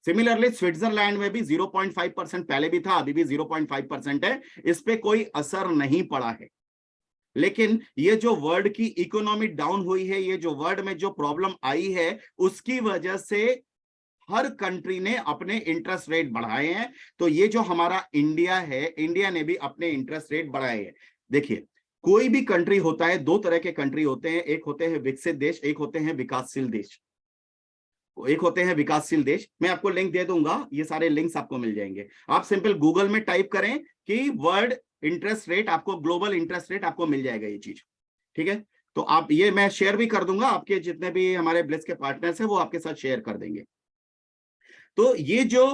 सिमिलरली स्विट्जरलैंड में भी 0.5% पहले भी था, अभी भी 0.5% है, इस पे कोई असर नहीं पड़ा है। लेकिन ये जो वर्ल्ड की इकोनॉमी डाउन हुई है, ये जो वर्ल्ड में जो प्रॉब्लम आई है, उसकी वजह से हर कंट्री ने अपने इंटरेस्ट रेट बढ़ाए हैं। तो ये जो हमारा इंडिया है, इंडिया ने भी अपने इंटरेस्ट रेट बढ़ाए हैं। देखिए कोई भी कंट्री होता है, दो तरह के कंट्री होते हैं, एक होते हैं विकसित देश, एक होते हैं विकासशील देश। एक होते हैं विकासशील देश, मैं आपको लिंक दे दूंगा, ये सारे लिंक्स आपको मिल जाएंगे। आप सिंपल गूगल में टाइप करें कि वर्ल्ड इंटरेस्ट रेट, आपको ग्लोबल इंटरेस्ट रेट आपको मिल जाएगा ये चीज, ठीक है। तो आप ये मैं शेयर भी कर दूंगा, आपके जितने भी हमारे ब्लिस के पार्टनर्स हैं वो आपके साथ शेयर कर देंगे। तो ये जो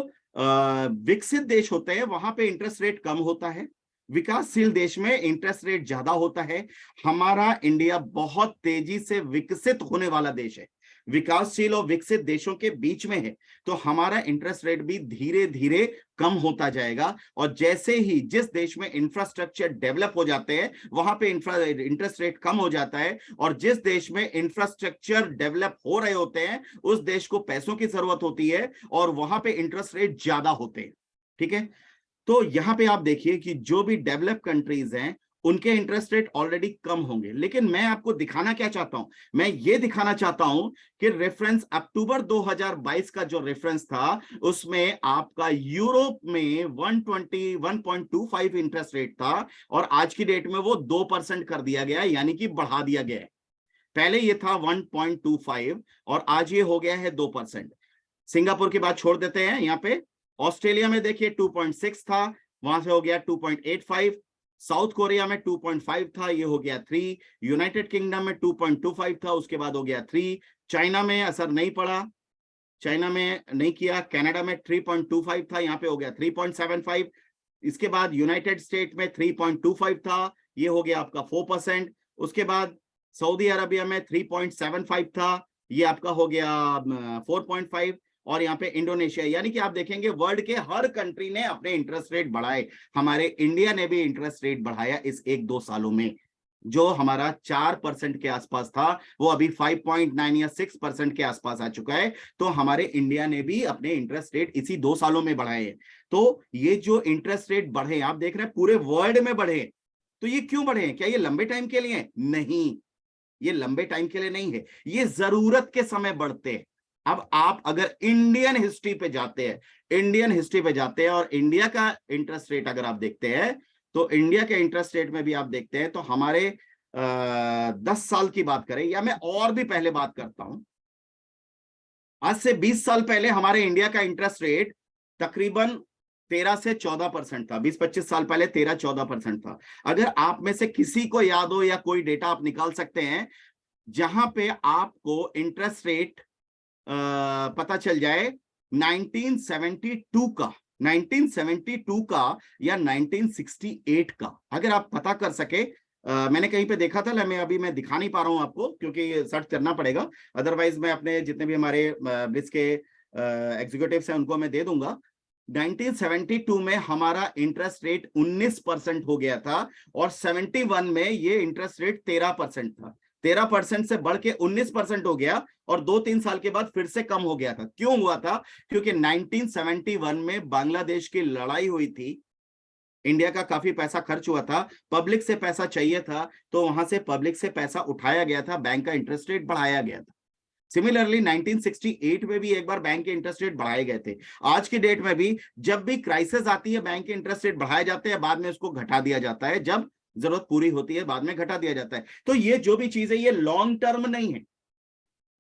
विकसित देश होते हैं वहां पे इंटरेस्ट रेट कम होता है, विकासशील देश में इंटरेस्ट रेट ज्यादा होता है। हमारा इंडिया बहुत तेजी से विकसित होने वाला देश है, विकासशील और विकसित देशों के बीच में है, तो हमारा इंटरेस्ट रेट भी धीरे धीरे कम होता जाएगा। और जैसे ही जिस देश में इंफ्रास्ट्रक्चर डेवलप हो जाते हैं वहां पे इंटरेस्ट रेट कम हो जाता है, और जिस देश में इंफ्रास्ट्रक्चर डेवलप हो रहे होते हैं उस देश को पैसों की जरूरत होती है और वहां पे इंटरेस्ट रेट ज्यादा होते हैं, ठीक है। तो यहां पे आप देखिए कि जो भी डेवलप कंट्रीज हैं उनके इंटरेस्ट रेट ऑलरेडी कम होंगे। लेकिन मैं आपको दिखाना क्या चाहता हूं, मैं ये दिखाना चाहता हूं कि रेफरेंस अक्टूबर 2022 का जो रेफरेंस था उसमें आपका यूरोप में 121.25 इंटरेस्ट रेट था और आज की डेट में वो 2% कर दिया गया, यानी कि बढ़ा दिया गया है। पहले ये था 1.25 और आज ये हो गया है 2%। सिंगापुर की बात छोड़ देते हैं, यहाँ पे ऑस्ट्रेलिया में देखिए 2.6 था, वहां से हो गया 2.85। साउथ कोरिया में 2.5 था, ये हो गया 3। यूनाइटेड किंगडम में 2.25 था, उसके बाद हो गया 3। चाइना में असर नहीं पड़ा, चाइना में नहीं किया। कनाडा में 3.25 था, यहाँ पे हो गया 3.75। इसके बाद यूनाइटेड स्टेट में 3.25 था, ये हो गया आपका 4%। उसके बाद सऊदी अरबिया में 3.75 था, ये आपका हो गया 4.5। और यहाँ पे इंडोनेशिया, यानी कि आप देखेंगे वर्ल्ड के हर कंट्री ने अपने इंटरेस्ट रेट बढ़ाए। हमारे इंडिया ने भी इंटरेस्ट रेट बढ़ाया इस 1-2 सालों में। जो हमारा 4% के आसपास था वो अभी 5.9 या 6% के आसपास आ चुका है। तो हमारे इंडिया ने भी अपने इंटरेस्ट रेट इसी 2 सालों में बढ़ाए हैं। तो ये जो इंटरेस्ट रेट बढ़े, आप देख रहे हैं पूरे वर्ल्ड में बढ़े, तो ये क्यों बढ़े हैं? क्या ये लंबे टाइम के लिए? नहीं, ये लंबे टाइम के लिए नहीं है, ये जरूरत के समय बढ़ते हैं। अब आप अगर इंडियन हिस्ट्री पे जाते हैं, इंडियन हिस्ट्री पे जाते हैं और इंडिया का इंटरेस्ट रेट अगर आप देखते हैं, तो इंडिया के इंटरेस्ट रेट में भी आप देखते हैं तो हमारे 10 साल की बात करें, या मैं और भी पहले बात करता हूं, आज से 20 साल पहले हमारे इंडिया का इंटरेस्ट रेट तकरीबन 13 से 14% था। 20-25 साल पहले 13-14% था। अगर आप में से किसी को याद हो या कोई डेटा आप निकाल सकते हैं जहां पे आपको इंटरेस्ट रेट पता चल जाए 1972 का, 1972 का या 1968 का, अगर आप पता कर सके मैंने कहीं पे देखा था, मैं दिखा नहीं पा रहा हूं आपको क्योंकि सर्च करना पड़ेगा, अदरवाइज मैं अपने जितने भी हमारे ब्लिट्ज के एग्जीक्यूटिव्स हैं उनको मैं दे दूंगा। 1972 में हमारा इंटरेस्ट रेट 19% हो गया था और 71 में ये इंटरेस्ट रेट 13% था। 13% से बढ़ के 19% हो गया और 2-3 साल के बाद फिर से कम हो गया था। क्यों हुआ था? क्योंकि 1971 में बांग्लादेश की लड़ाई हुई थी, इंडिया का काफी पैसा खर्च हुआ था, पब्लिक से पैसा चाहिए था, तो वहां से पब्लिक से पैसा उठाया गया था, बैंक का इंटरेस्ट रेट बढ़ाया गया था। सिमिलरली 1968 में भी एक बार बैंक के इंटरेस्ट रेट बढ़ाए गए थे। आज की डेट में भी जब भी क्राइसिस आती है बैंक के इंटरेस्ट रेट बढ़ाए जाते हैं, बाद में उसको घटा दिया जाता है, जब जरूरत पूरी होती है बाद में घटा दिया जाता है। तो ये जो भी चीज है ये लॉन्ग टर्म नहीं है,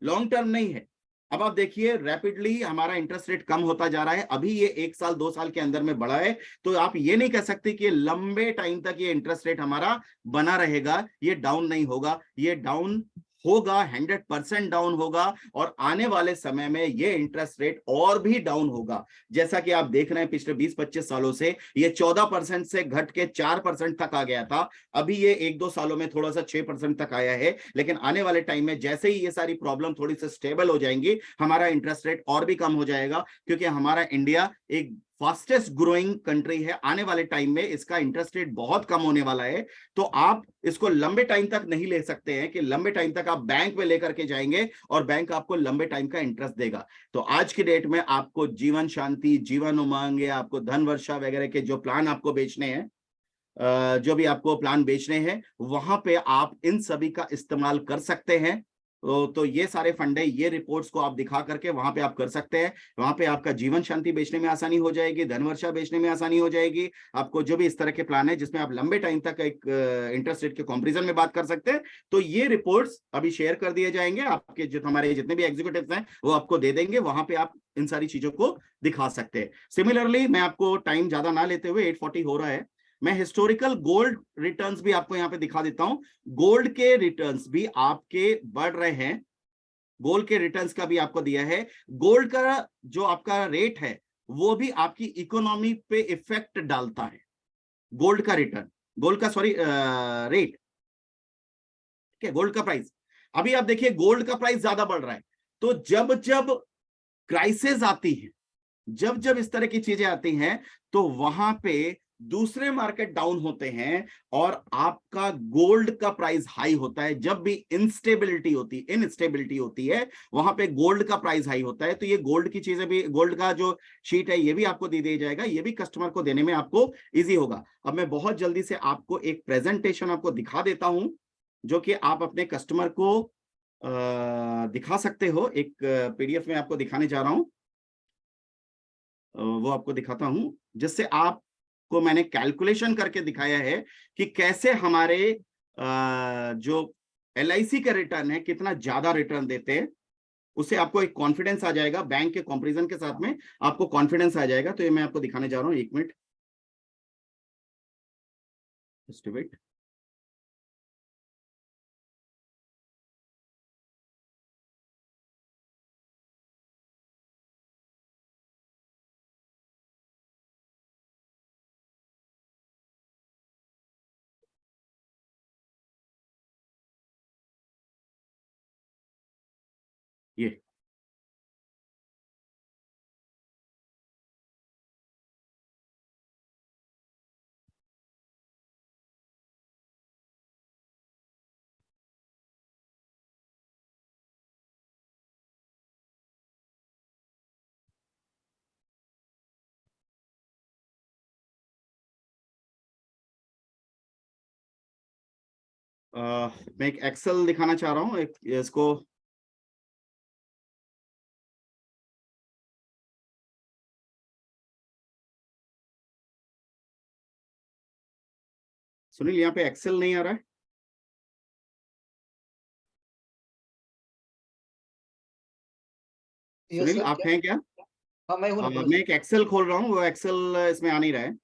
लॉन्ग टर्म नहीं है। अब आप देखिए रैपिडली हमारा इंटरेस्ट रेट कम होता जा रहा है, अभी ये 1 साल 2 साल के अंदर में बढ़ा है, तो आप ये नहीं कह सकते कि लंबे टाइम तक ये इंटरेस्ट रेट हमारा बना रहेगा, ये डाउन नहीं होगा, ये डाउन होगा, 100% डाउन होगा और आने वाले समय में ये इंटरेस्ट रेट और भी डाउन होगा। जैसा कि आप देख रहे हैं पिछले 20-25 सालों से ये 14% से घट के 4% तक आ गया था, अभी ये 1-2 सालों में थोड़ा सा 6% तक आया है, लेकिन आने वाले टाइम में जैसे ही ये सारी प्रॉब्लम थोड़ी सी स्टेबल हो जाएंगी हमारा इंटरेस्ट रेट और भी कम हो जाएगा, क्योंकि हमारा इंडिया एक फास्टेस्ट ग्रोइंग कंट्री है। आने वाले टाइम में इसका इंटरेस्ट रेट बहुत कम होने वाला है, तो आप इसको लंबे टाइम तक नहीं ले सकते हैं कि लंबे टाइम तक आप बैंक में लेकर के जाएंगे और बैंक आपको लंबे टाइम का इंटरेस्ट देगा। तो आज की डेट में आपको जीवन शांति, जीवन उमंग या आपको धन वर्षा वगैरह के जो प्लान आपको बेचने हैं, जो भी आपको प्लान बेचने हैं, वहां पे आप इन सभी का इस्तेमाल कर सकते हैं। तो ये सारे फंडे, ये रिपोर्ट्स को आप दिखा करके वहां पे आप कर सकते हैं। वहां पे आपका जीवन शांति बेचने में आसानी हो जाएगी, धनवर्षा बेचने में आसानी हो जाएगी। आपको जो भी इस तरह के प्लान है जिसमें आप लंबे टाइम तक एक इंटरेस्ट रेट के कंपैरिजन में बात कर सकते हैं, तो ये रिपोर्ट्स अभी शेयर कर दिए जाएंगे, आपके जो हमारे जितने भी एग्जीक्यूटिव्स हैं वो आपको दे देंगे, वहां पे आप इन सारी चीजों को दिखा सकते हैं। सिमिलरली मैं आपको टाइम ज्यादा ना लेते हुए, 8:40 हो रहा है, मैं हिस्टोरिकल गोल्ड रिटर्न्स भी आपको यहां पे दिखा देता हूं। गोल्ड के रिटर्न्स भी आपके बढ़ रहे हैं, गोल्ड के रिटर्न्स का भी आपको दिया है। गोल्ड का जो आपका रेट है वो भी आपकी इकोनॉमी पे इफेक्ट डालता है। गोल्ड का रिटर्न, गोल्ड का सॉरी रेट, ठीक है, गोल्ड का प्राइस। अभी आप देखिए गोल्ड का प्राइस ज्यादा बढ़ रहा है, तो जब जब क्राइसिस आती है, जब जब इस तरह की चीजें आती हैं, तो वहां पे दूसरे मार्केट डाउन होते हैं और आपका गोल्ड का प्राइस हाई होता है। जब भी इनस्टेबिलिटी होती है वहां पे गोल्ड का प्राइस हाई होता है। तो ये गोल्ड की चीजें भी, गोल्ड का जो शीट है ये भी आपको दे दिया जाएगा, ये भी कस्टमर को देने में आपको इजी होगा। अब मैं बहुत जल्दी से आपको एक प्रेजेंटेशन आपको दिखा देता हूं जो कि आप अपने कस्टमर को दिखा सकते हो। एक पीडीएफ में आपको दिखाने जा रहा हूं, वो आपको दिखाता हूं, जिससे आपको मैंने कैलकुलेशन करके दिखाया है कि कैसे हमारे जो LIC का रिटर्न है कितना ज्यादा रिटर्न देते हैं। उससे आपको एक कॉन्फिडेंस आ जाएगा, बैंक के कंपैरिजन के साथ में आपको कॉन्फिडेंस आ जाएगा। तो ये मैं आपको दिखाने जा रहा हूं, 1 मिनट, जस्ट वेट। ये मैं एक एक्सेल दिखाना चाह रहा हूँ, एक इसको सुनील, यहाँ पे एक्सेल नहीं आ रहा है। यस सुनील सर, आप क्या? हैं क्या? हाँ मैं हूँ ना, बोलो मैं सर। एक एक्सेल खोल रहा हूँ, वो एक्सेल इसमें आ नहीं रहा है।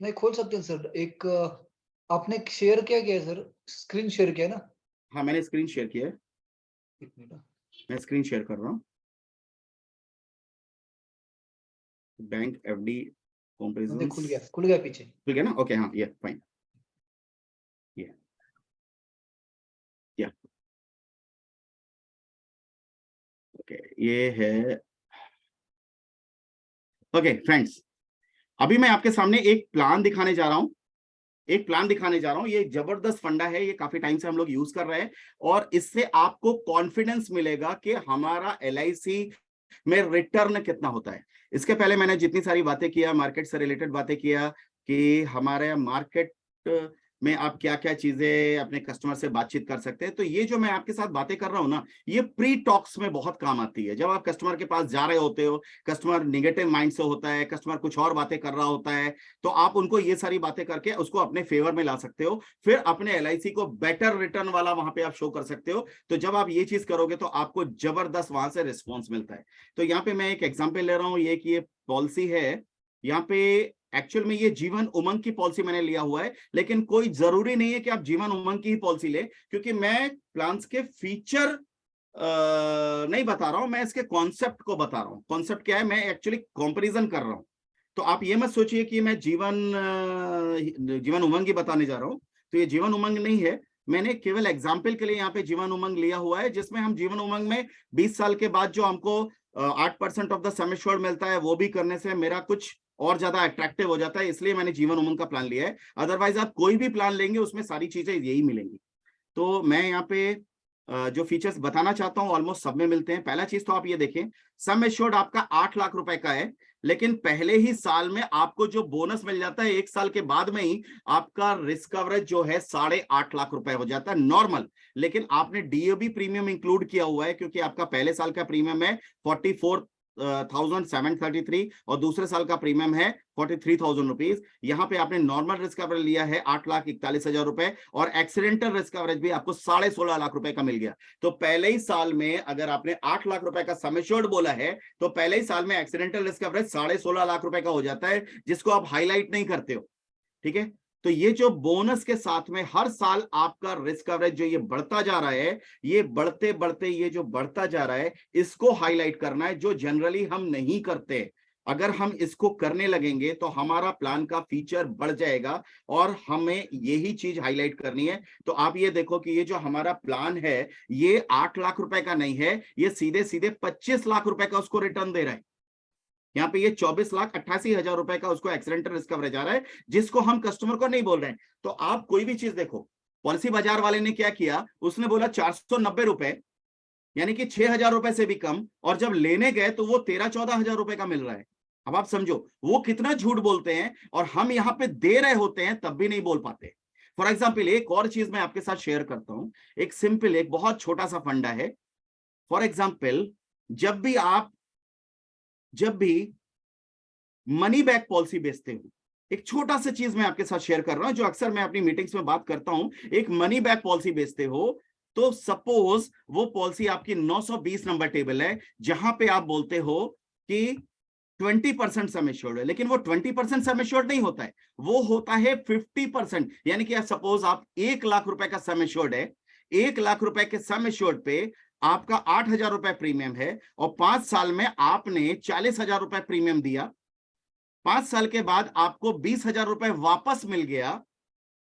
नहीं खोल सकते हैं सर। एक आपने शेयर किया है सर, स्क्रीन शेयर किया है ना? हाँ मैंने स्क्रीन शेयर किया है, एक मिनट। मैं स्क्रीन शेयर कर रहा हूँ। बैंक FD हाँ, देख कंपैरिजंस खुल गया पीछे। ठीक है ना? ओके, हाँ ये फाइन। क्या ओके ये है। ओके फ्रेंड्स, अभी मैं आपके सामने एक प्लान दिखाने जा रहा हूं, ये जबरदस्त फंडा है, ये काफी टाइम से हम लोग यूज कर रहे हैं और इससे आपको कॉन्फिडेंस मिलेगा कि हमारा LIC में रिटर्न कितना होता है। इसके पहले मैंने जितनी सारी बातें किया, मार्केट से रिलेटेड बातें किया कि हमारे मार्केट में आप क्या क्या चीजें अपने कस्टमर से बातचीत कर सकते हैं, तो ये जो मैं आपके साथ बातें कर रहा हूं ना, ये प्री टॉक्स में बहुत काम आती है। जब आप कस्टमर के पास जा रहे होते हो, कस्टमर निगेटिव माइंड से होता है, कस्टमर कुछ और बातें कर रहा होता है, तो आप उनको ये सारी बातें करके उसको अपने फेवर में ला सकते हो, फिर अपने LIC को बेटर रिटर्न वाला वहां पे आप शो कर सकते हो। तो जब आप ये चीज करोगे तो आपको जबरदस्त वहां से रिस्पॉन्स मिलता है। तो यहाँ पे मैं एक एग्जाम्पल ले रहा हूँ, ये कि ये पॉलिसी है, यहाँ पे एक्चुअल में ये जीवन उमंग की पॉलिसी मैंने लिया हुआ है, लेकिन कोई जरूरी नहीं है कि आप जीवन उमंग की ही पॉलिसी ले, क्योंकि मैं प्लान्स के फीचर नहीं बता रहा हूं, मैं इसके कॉन्सेप्ट को बता रहा हूं। कॉन्सेप्ट क्या है, मैं एक्चुअली कंपैरिजन कर रहा हूं। तो आप ये मत सोचिए कि मैं जीवन उमंग ही बताने जा रहा हूं, तो ये जीवन उमंग नहीं है। मैंने केवल एग्जाम्पल के लिए यहाँ पे जीवन उमंग लिया हुआ है, जिसमें हम जीवन उमंग में 20 साल के बाद जो हमको 8% ऑफ द सम एश्योर्ड मिलता है, वो भी करने से मेरा कुछ और ज्यादा अट्रैक्टिव हो जाता है, इसलिए मैंने जीवन उमंग का प्लान लिया है। अदरवाइज आप कोई भी प्लान लेंगे उसमें सारी चीजें यही मिलेंगी। तो मैं यहाँ पे जो फीचर्स बताना चाहता हूँ ऑलमोस्ट सब में मिलते हैं। पहला चीज तो आप ये देखें, सम एश्योर्ड आपका 8 लाख रुपए का है, लेकिन पहले ही साल में आपको जो बोनस मिल जाता है, 1 साल के बाद में ही आपका रिस्क कवरेज जो है 8.5 लाख रुपए हो जाता है नॉर्मल। लेकिन आपने DAB प्रीमियम इंक्लूड किया हुआ है, क्योंकि आपका पहले साल का प्रीमियम है 44,733 और दूसरे साल का प्रीमियम है 43,000 रुपीज। यहाँ पे आपने नॉर्मल रिस्क कवरेज लिया है 8,41,000 रुपए, और एक्सीडेंटल रिस्क कवरेज भी आपको 16.5 लाख रुपए का मिल गया। तो पहले ही साल में अगर आपने 8 लाख रुपए का सम एश्योर्ड बोला है, तो पहले ही साल में एक्सीडेंटल रिस्क कवरेज 16.5 लाख रुपए का हो जाता है, जिसको आप हाईलाइट नहीं करते हो। ठीक है, तो ये जो बोनस के साथ में हर साल आपका रिस्क कवरेज जो ये बढ़ता जा रहा है, ये बढ़ते बढ़ते ये जो बढ़ता जा रहा है, इसको हाईलाइट करना है, जो जनरली हम नहीं करते। अगर हम इसको करने लगेंगे तो हमारा प्लान का फीचर बढ़ जाएगा, और हमें यही चीज हाईलाइट करनी है। तो आप ये देखो कि ये जो हमारा प्लान है, ये 8 लाख रुपए का नहीं है, ये सीधे सीधे 25 लाख रुपए का उसको रिटर्न दे रहा है। यहाँ पे ये 24,88,000 रुपए का उसको एक्सीडेंटल रिस्क कवरेज आ रहा है, जिसको हम कस्टमर को नहीं बोल रहे हैं। तो आप कोई भी चीज देखो, पॉलिसी बाजार वाले ने क्या किया, उसने बोला 490 रुपए, यानी कि 6,000 रुपए से भी कम, और जब लेने गए तो वो 13-14 हजार रुपए का मिल रहा है। अब आप समझो वो कितना झूठ बोलते हैं, और हम यहाँ पे दे रहे होते हैं तब भी नहीं बोल पाते। फॉर एग्जाम्पल एक और चीज मैं आपके साथ शेयर करता हूं, एक सिंपल, एक बहुत छोटा सा फंडा है। फॉर एग्जाम्पल जब भी मनी बैक पॉलिसी बेचते हो, एक छोटा सा चीज मैं आपके साथ शेयर कर रहा हूं, जो अक्सर मैं अपनी मीटिंग्स में बात करता हूं। एक मनी बैक पॉलिसी बेचते हो, तो सपोज वो पॉलिसी आपकी 920 नंबर टेबल है, जहां पे आप बोलते हो कि 20% सम एश्योर्ड है, लेकिन वो 20% सम एश्योर्ड नहीं होता है, वो होता है 50%। यानी कि सपोज आप 1 लाख रुपए का सम एश्योर्ड है, 1 लाख रुपए के सम एश्योर्ड पे आपका 8,000 रुपए प्रीमियम है, और 5 साल में आपने 40,000 रुपए प्रीमियम दिया। 5 साल के बाद आपको 20,000 रुपए वापस मिल गया,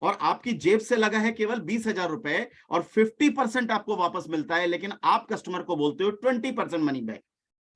और आपकी जेब से लगा है केवल 20,000 रुपए, और 50% आपको वापस मिलता है, लेकिन आप कस्टमर को बोलते हो 20% मनी बैक।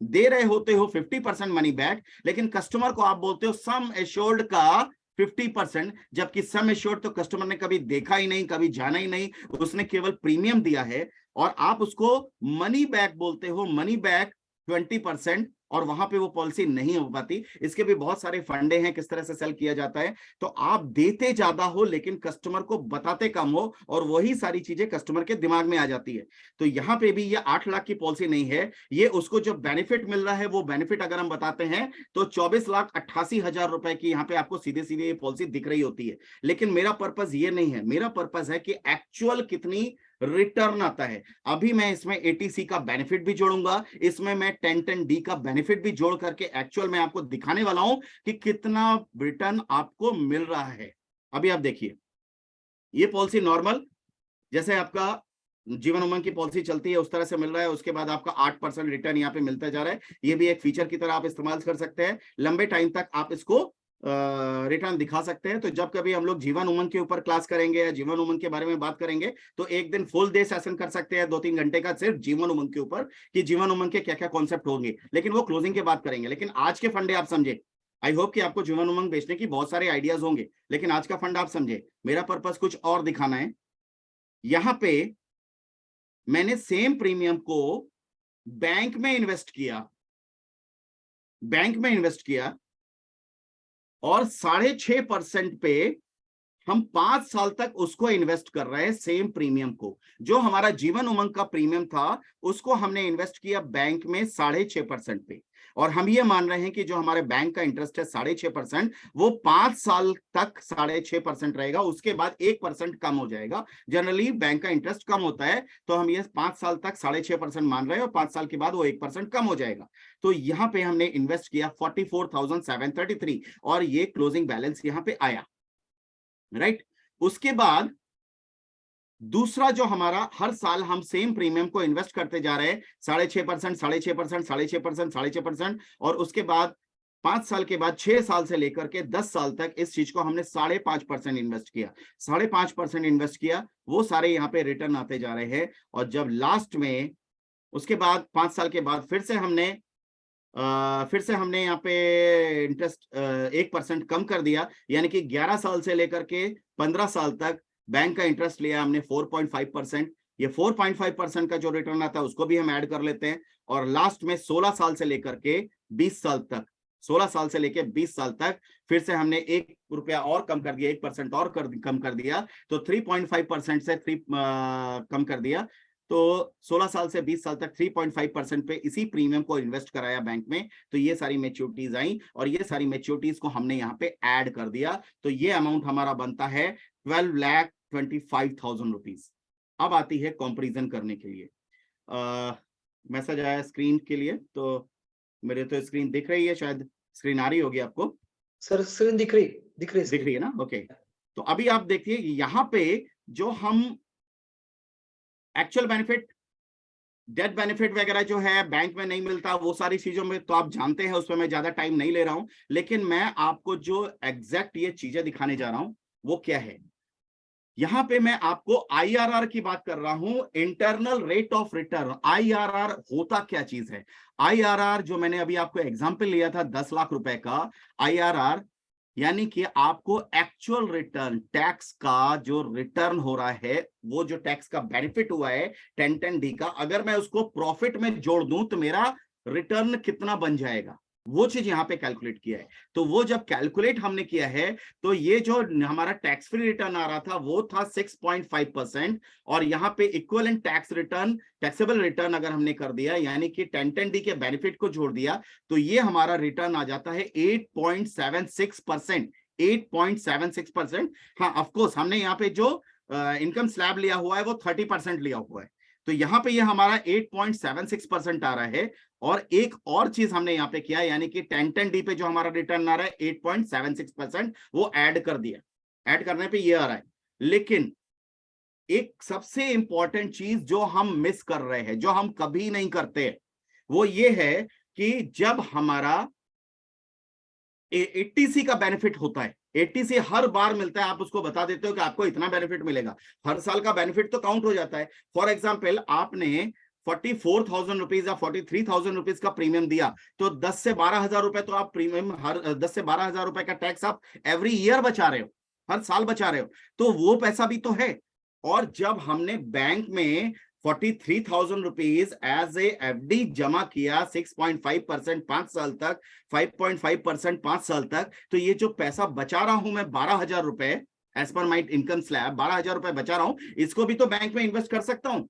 दे रहे होते हो 50% मनी बैक, लेकिन कस्टमर को आप बोलते हो सम एश्योर्ड का 50%, जबकि सम एश्योर्ड तो कस्टमर ने कभी देखा ही नहीं, कभी जाना ही नहीं, उसने केवल प्रीमियम दिया है, और आप उसको मनी बैक बोलते हो, मनी बैक 20%, और वहां पे वो पॉलिसी नहीं हो पाती। इसके भी बहुत सारे फंडे हैं किस तरह से सेल किया जाता है। तो आप देते ज्यादा हो लेकिन कस्टमर को बताते कम हो, और वही सारी चीजें कस्टमर के दिमाग में आ जाती है। तो यहाँ पे भी ये 8 लाख की पॉलिसी नहीं है, ये उसको जो बेनिफिट मिल रहा है, वो बेनिफिट अगर हम बताते हैं तो 24,88,000 रुपए की यहाँ पे आपको सीधे सीधे ये पॉलिसी दिख रही होती है। लेकिन मेरा पर्पज ये नहीं है, मेरा पर्पज है कि एक्चुअल कितनी रिटर्न आता है। अभी मैं इसमें ATC का बेनिफिट भी जोड़ूंगा, इसमें मैं 1010D का बेनिफिट भी जोड़ करके एक्चुअल में आपको दिखाने वाला हूं कि कितना रिटर्न आपको मिल रहा है। अभी आप देखिए, ये पॉलिसी नॉर्मल जैसे आपका जीवन उमंग की पॉलिसी चलती है उस तरह से मिल रहा है, उसके बाद आपका 8% रिटर्न यहाँ पे मिलता जा रहा है। ये भी एक फीचर की तरह आप इस्तेमाल कर सकते हैं, लंबे टाइम तक आप इसको रिटर्न दिखा सकते हैं। तो जब कभी हम लोग जीवन उमंग के ऊपर क्लास करेंगे या जीवन उमंग के बारे में बात करेंगे तो एक दिन फुल डे सेशन कर सकते हैं 2-3 घंटे का सिर्फ जीवन उमंग के ऊपर कि जीवन उमंग के क्या क्या कॉन्सेप्ट होंगे, लेकिन वो क्लोजिंग के बाद करेंगे। लेकिन आज के फंडे आप समझे, आई होप कि आपको जीवन उमंग बेचने की बहुत सारे आइडियाज होंगे, लेकिन आज का फंड आप समझे। मेरा पर्पस कुछ और दिखाना है। यहां पे मैंने सेम प्रीमियम को बैंक में इन्वेस्ट किया, बैंक में इन्वेस्ट किया और 6.5% पे हम 5 साल तक उसको इन्वेस्ट कर रहे हैं। सेम प्रीमियम को, जो हमारा जीवन उमंग का प्रीमियम था, उसको हमने इन्वेस्ट किया बैंक में 6.5% पे, और हम ये मान रहे हैं कि जो हमारे बैंक का इंटरेस्ट है 6.5%, वो 5 साल तक 6.5% रहेगा, उसके बाद 1% कम हो जाएगा। जनरली बैंक का इंटरेस्ट कम होता है, तो हम ये 5 साल तक 6.5% मान रहे हैं और 5 साल के बाद वो 1% कम हो जाएगा। तो यहाँ पे हमने इन्वेस्ट किया 44,733 और ये क्लोजिंग बैलेंस यहाँ पे आया, राइट। उसके बाद दूसरा जो हमारा, हर साल हम सेम प्रीमियम को इन्वेस्ट करते जा रहे हैं 6.5%, 6.5%, 6.5%, 6.5%, और उसके बाद 5 साल के बाद 6 साल से लेकर के 10 साल तक इस चीज को हमने 5.5% इन्वेस्ट किया, 5.5% इन्वेस्ट किया। वो सारे यहाँ पे रिटर्न आते जा रहे हैं। और जब लास्ट में उसके बाद 5 साल के बाद फिर से हमने यहाँ पे इंटरेस्ट 1% कम कर दिया, यानी कि 11 साल से लेकर के 15 साल तक बैंक का इंटरेस्ट लिया हमने 4.5%। ये 4.5% का जो रिटर्न आता है उसको भी हम ऐड कर लेते हैं। और लास्ट में 16 साल से लेकर के 20 साल तक, 16 साल से लेकर 20 साल तक फिर से हमने 1 रुपया और कम कर दिया, 1% और कम कर दिया, तो 3.5% से 3 कम कर दिया। तो 16 साल से 20 साल तक 3.5% पे इसी प्रीमियम को इन्वेस्ट कराया बैंक में। तो ये सारी मैच्योरिटीज आई और ये सारी मैच्योरिटीज को हमने यहाँ पे ऐड कर दिया। तो ये अमाउंट हमारा बनता है 12,25,000 रुपीज। अब आती है कंपैरिजन करने के लिए। मैसेज आया स्क्रीन के लिए, तो मेरे तो स्क्रीन दिख रही है, शायद स्क्रीन आ रही होगी आपको। सर स्क्रीन दिख रही है ना? ओके। तो अभी आप देखिए यहाँ पे जो हम एक्चुअल बेनिफिट, डेथ बेनिफिट वगैरह जो है बैंक में नहीं मिलता, वो सारी चीजों में तो आप जानते हैं, उसमें मैं ज्यादा टाइम नहीं ले रहा हूं। लेकिन मैं आपको जो एग्जैक्ट ये चीजें दिखाने जा रहा हूं वो क्या है, यहां पे मैं आपको आईआरआर की बात कर रहा हूं, internal rate of return. IRR होता क्या चीज है? आईआरआर जो मैंने अभी आपको एग्जांपल लिया था 10 लाख रुपए का, आईआरआर यानी कि आपको एक्चुअल रिटर्न, टैक्स का जो रिटर्न हो रहा है, वो जो टैक्स का बेनिफिट हुआ है 1010D का, अगर मैं उसको प्रॉफिट में जोड़ दूं तो मेरा रिटर्न कितना बन जाएगा, वो चीज यहां पे कैलकुलेट किया है। तो वो जब कैलकुलेट हमने किया है तो ये जो हमारा टैक्स फ्री रिटर्न आ रहा था वो था 6.5%, और यहाँ पे equivalent tax return, taxable return अगर हमने कर दिया, यानी कि 1010D के बेनिफिट को जोड़ दिया, तो ये हमारा रिटर्न आ जाता है 8.76%। 8.76%। हाँ, ऑफकोर्स हमने यहाँ पे जो इनकम स्लैब लिया हुआ है वो 30% लिया हुआ है, तो यहाँ पे ये हमारा 8.76% आ रहा है। और एक और चीज हमने यहाँ पे किया, यानी कि 1010D पे जो हमारा रिटर्न आ रहा है 8.76%, वो ऐड कर दिया। ऐड करने पे ये आ रहा है। लेकिन एक सबसे इंपॉर्टेंट चीज जो हम मिस कर रहे हैं, जो हम कभी नहीं करते, वो ये है कि जब हमारा एटीसी का बेनिफिट होता है, एटीसी हर बार मिलता है, आप उसको बता देते हो कि आपको इतना बेनिफिट मिलेगा, हर साल का बेनिफिट तो काउंट हो जाता है। फॉर एग्जांपल आपने 44,000 रुपीज या 43,000 रुपीज का प्रीमियम दिया, तो 10 से 12,000 रुपए तो आप प्रीमियम, हर 10 से 12,000 रुपए का टैक्स आप एवरी ईयर बचा रहे हो, हर साल बचा रहे हो, तो वो पैसा भी तो है। और जब हमने बैंक में 43,000 रुपीज एज ए एफडी जमा किया 6.5% 5 साल तक, 5.5% 5 साल तक, तो ये जो पैसा बचा रहा हूं मैं 12,000 रुपए, as per my income slab 12,000 रुपए बचा रहा हूं, इसको भी तो बैंक में इन्वेस्ट कर सकता हूं।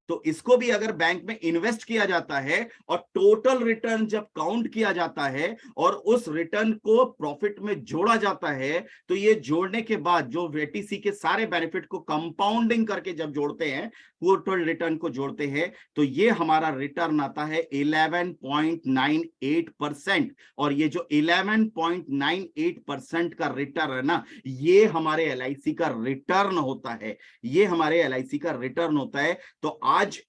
तो इसको भी अगर बैंक में इन्वेस्ट किया जाता है और टोटल रिटर्न जब काउंट किया जाता है और उस रिटर्न को प्रॉफिट में जोड़ा जाता है, तो ये जोड़ने के बाद जो एटीसी के सारे बेनिफिट को कंपाउंडिंग करके जब जोड़ते हैं, टोटल रिटर्न को जोड़ते हैं, तो ये हमारा रिटर्न आता है 11.98%। और ये जो 11.98% का रिटर्न है ना, ये हमारे एलआईसी का रिटर्न होता है, ये हमारे एलआईसी का रिटर्न होता है। तो आज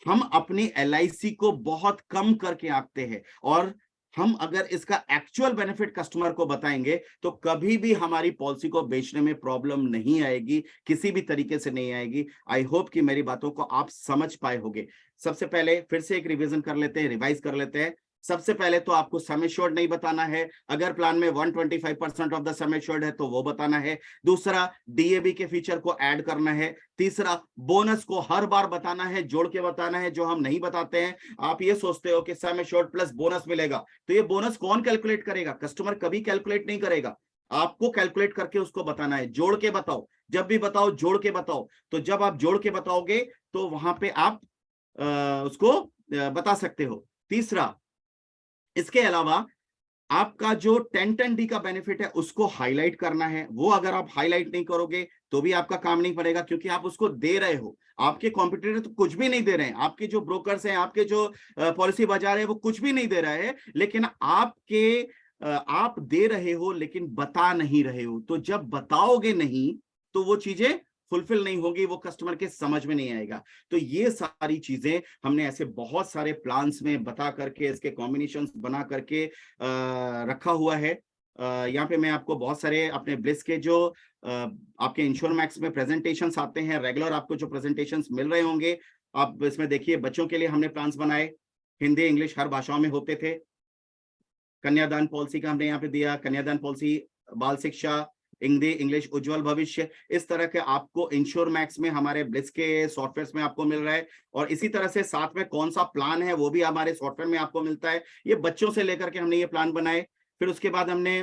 हम अपनी एलआईसी को बहुत कम करके आंकते हैं और हम अगर इसका एक्चुअल बेनिफिट कस्टमर को बताएंगे तो कभी भी हमारी पॉलिसी को बेचने में प्रॉब्लम नहीं आएगी, किसी भी तरीके से नहीं आएगी। आई होप कि मेरी बातों को आप समझ पाए होंगे। सबसे पहले फिर से एक रिवीजन कर लेते हैं, रिवाइज कर लेते हैं। सबसे पहले तो आपको सम एश्योर्ड नहीं बताना है, अगर प्लान में 125% ऑफ द सम एश्योर्ड है तो वो बताना है। दूसरा, डीएबी के फीचर को ऐड करना है। तीसरा, बोनस को हर बार बताना है, जोड़ के बताना है, जो हम नहीं बताते हैं। आप ये सोचते हो कि सम एश्योर्ड प्लस बोनस मिलेगा, तो ये बोनस कौन कैलकुलेट करेगा? कस्टमर कभी कैलकुलेट नहीं करेगा, आपको कैलकुलेट करके उसको बताना है। जोड़ के बताओ, जब भी बताओ जोड़ के बताओ। तो जब आप जोड़ के बताओगे तो वहां पे आप उसको बता सकते हो। तीसरा, इसके अलावा आपका जो 1010D का बेनिफिट है उसको हाईलाइट करना है। वो अगर आप हाईलाइट नहीं करोगे तो भी आपका काम नहीं पड़ेगा, क्योंकि आप उसको दे रहे हो। आपके कॉम्पिटिटर तो कुछ भी नहीं दे रहे हैं, आपके जो ब्रोकर्स हैं, आपके जो पॉलिसी बाजार है, वो कुछ भी नहीं दे रहा है, लेकिन आप दे रहे हो लेकिन बता नहीं रहे हो। तो जब बताओगे नहीं तो वो चीजें फुलफिल नहीं होगी, वो कस्टमर के समझ में नहीं आएगा। तो ये सारी चीजें हमने ऐसे बहुत सारे प्लान्स में बता करके, इसके कॉम्बिनेशंस बना करके रखा हुआ है। यहाँ पे मैं आपको बहुत सारे अपने ब्लिस के जो आपके इंश्योर मैक्स में प्रेजेंटेशंस आते हैं, रेगुलर आपको जो प्रेजेंटेशंस मिल रहे होंगे, आप इसमें देखिए। बच्चों के लिए हमने प्लान्स बनाए, हिंदी इंग्लिश हर भाषाओं में होते थे। कन्यादान पॉलिसी का हमने यहाँ पे दिया, कन्यादान पॉलिसी, बाल शिक्षा, हिंदी इंग्लिश, उज्जवल भविष्य, इस तरह के आपको इंश्योर मैक्स में हमारे ब्लिस के सॉफ्टवेयर में आपको मिल रहा है। और इसी तरह से साथ में कौन सा प्लान है वो भी हमारे सॉफ्टवेयर में आपको मिलता है। ये बच्चों से लेकर के हमने ये प्लान बनाए। फिर उसके बाद हमने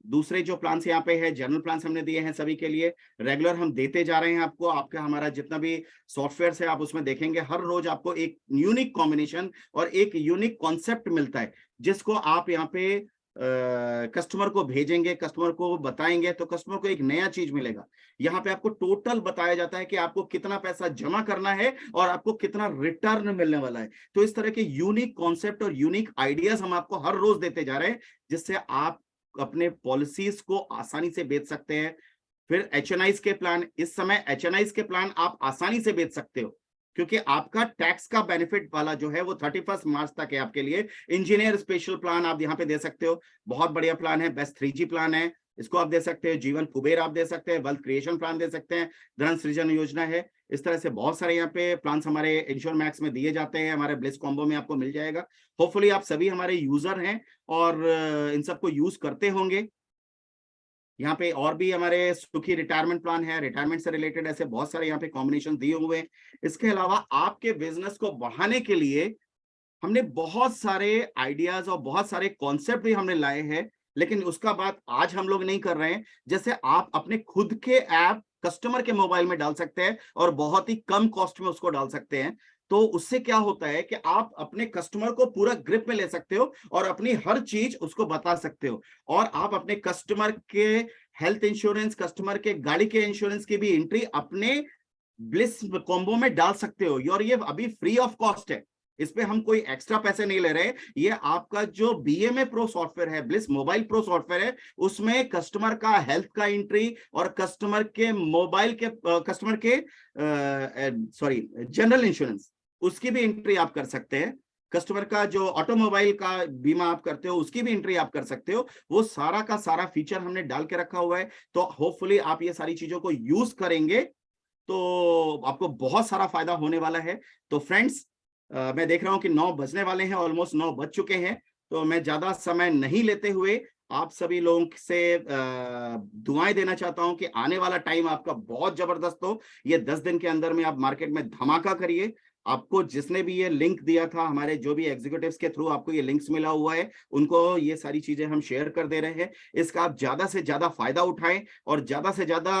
दूसरे जो प्लान्स यहाँ पे है, जनरल प्लान्स हमने दिए हैं सभी के लिए, रेगुलर हम देते जा रहे हैं आपको। आपका हमारा जितना भी सॉफ्टवेयर है आप उसमें देखेंगे, हर रोज आपको एक यूनिक कॉम्बिनेशन और एक यूनिक कॉन्सेप्ट मिलता है, जिसको आप यहाँ पे कस्टमर को भेजेंगे, कस्टमर को बताएंगे तो कस्टमर को एक नया चीज मिलेगा। यहाँ पे आपको टोटल बताया जाता है कि आपको कितना पैसा जमा करना है और आपको कितना रिटर्न मिलने वाला है। तो इस तरह के यूनिक कॉन्सेप्ट और यूनिक आइडियाज हम आपको हर रोज देते जा रहे हैं, जिससे आप अपने पॉलिसीज को आसानी से बेच सकते हैं। फिर एचएनआईज के प्लान, इस समय एचएनआईज के प्लान आप आसानी से बेच सकते हो, क्योंकि आपका टैक्स का बेनिफिट वाला जो है वो 31 मार्च तक है आपके लिए। इंजीनियर स्पेशल प्लान आप यहाँ पे दे सकते हो, बहुत बढ़िया प्लान है। बेस्ट 3G प्लान है, इसको आप दे सकते हो। जीवन कुबेर आप दे सकते हैं, वेल्थ क्रिएशन प्लान दे सकते हैं, धन सृजन योजना है। इस तरह से बहुत सारे यहाँ पे प्लान्स हमारे इंश्योर मैक्स में दिए जाते हैं, हमारे ब्लिस कॉम्बो में आपको मिल जाएगा। होपफुली आप सभी हमारे यूजर हैं और इन सबको यूज करते होंगे। यहाँ पे और भी हमारे सुखी रिटायरमेंट प्लान है, रिटायरमेंट से रिलेटेड ऐसे बहुत सारे यहाँ पे कॉम्बिनेशन दिए हुए हैं। इसके अलावा आपके बिजनेस को बढ़ाने के लिए हमने बहुत सारे आइडियाज और बहुत सारे कॉन्सेप्ट भी हमने लाए हैं, लेकिन उसका बात आज हम लोग नहीं कर रहे हैं। जैसे आप अपने खुद के ऐप कस्टमर के मोबाइल में डाल सकते हैं और बहुत ही कम कॉस्ट में उसको डाल सकते हैं। तो उससे क्या होता है कि आप अपने कस्टमर को पूरा ग्रिप में ले सकते हो और अपनी हर चीज उसको बता सकते हो। और आप अपने कस्टमर के हेल्थ इंश्योरेंस, कस्टमर के गाड़ी के इंश्योरेंस की भी एंट्री अपने ब्लिस कॉम्बो में डाल सकते हो। और ये अभी फ्री ऑफ कॉस्ट है, इस पे हम कोई एक्स्ट्रा पैसे नहीं ले रहे। ये आपका जो बीएमए प्रो सॉफ्टवेयर है, ब्लिस मोबाइल प्रो सॉफ्टवेयर है, उसमें कस्टमर का हेल्थ का एंट्री और कस्टमर के मोबाइल के कस्टमर के जनरल इंश्योरेंस, उसकी भी एंट्री आप कर सकते हैं। कस्टमर का जो ऑटोमोबाइल का बीमा आप करते हो उसकी भी एंट्री आप कर सकते हो। वो सारा का सारा फीचर हमने डाल के रखा हुआ है। तो होपफुली आप ये सारी चीजों को यूज करेंगे तो आपको बहुत सारा फायदा होने वाला है। तो फ्रेंड्स, मैं देख रहा हूं कि 9 बजने वाले हैं, ऑलमोस्ट 9 बज चुके हैं। तो मैं ज्यादा समय नहीं लेते हुए आप सभी लोगों से दुआएं देना चाहता हूं कि आने वाला टाइम आपका बहुत जबरदस्त हो। ये 10 दिन के अंदर में आप मार्केट में धमाका करिए। आपको जिसने भी ये लिंक दिया था, हमारे जो भी एग्जीक्यूटिव्स के थ्रू आपको ये लिंक्स मिला हुआ है, उनको ये सारी चीजें हम शेयर कर दे रहे हैं। इसका आप ज्यादा से ज्यादा फायदा उठाएं और ज्यादा से ज्यादा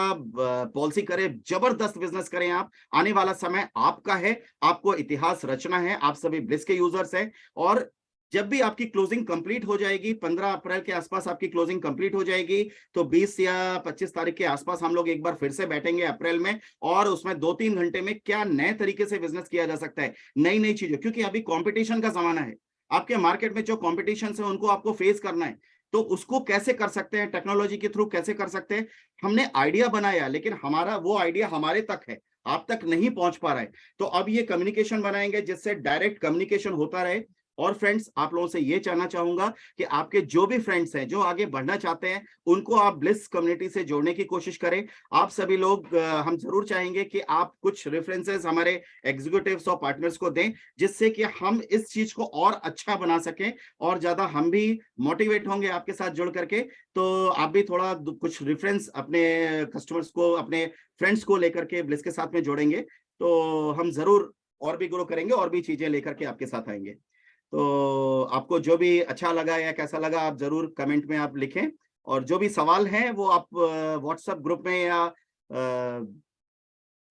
पॉलिसी करें, जबरदस्त बिजनेस करें आप। आने वाला समय आपका है, आपको इतिहास रचना है। आप सभी ब्लिस के यूजर्स हैं और जब भी आपकी क्लोजिंग कंप्लीट हो जाएगी, 15 अप्रैल के आसपास आपकी क्लोजिंग कंप्लीट हो जाएगी, तो 20 या 25 तारीख के आसपास हम लोग एक बार फिर से बैठेंगे अप्रैल में, और उसमें 2-3 घंटे में क्या नए तरीके से बिजनेस किया जा सकता है, नई नई चीजें। क्योंकि अभी कंपटीशन का जमाना है, आपके मार्केट में जो कॉम्पिटिशन है उनको आपको फेस करना है। तो उसको कैसे कर सकते हैं, टेक्नोलॉजी के थ्रू कैसे कर सकते हैं। हमने आइडिया बनाया, लेकिन हमारा वो आइडिया हमारे तक है, आप तक नहीं पहुंच पा रहा है। तो अब ये कम्युनिकेशन बनाएंगे जिससे डायरेक्ट कम्युनिकेशन होता रहे और फ्रेंड्स, आप लोगों से ये जानना चाहूंगा कि आपके जो भी फ्रेंड्स हैं जो आगे बढ़ना चाहते हैं, उनको आप ब्लिस कम्युनिटी से जोड़ने की कोशिश करें। आप सभी लोग, हम जरूर चाहेंगे कि आप कुछ रेफरेंसेस हमारे एग्जीक्यूटिव्स और पार्टनर्स को दें, जिससे कि हम इस चीज को और अच्छा बना सकें और ज्यादा हम भी मोटिवेट होंगे आपके साथ जुड़ करके। तो आप भी थोड़ा कुछ रेफरेंस अपने कस्टमर्स को, अपने फ्रेंड्स को लेकर के ब्लिस के साथ में जोड़ेंगे, तो हम जरूर और भी ग्रो करेंगे और भी चीजें लेकर के आपके साथ आएंगे। तो आपको जो भी अच्छा लगा या कैसा लगा, आप जरूर कमेंट में आप लिखें, और जो भी सवाल हैं वो आप व्हाट्सएप ग्रुप में या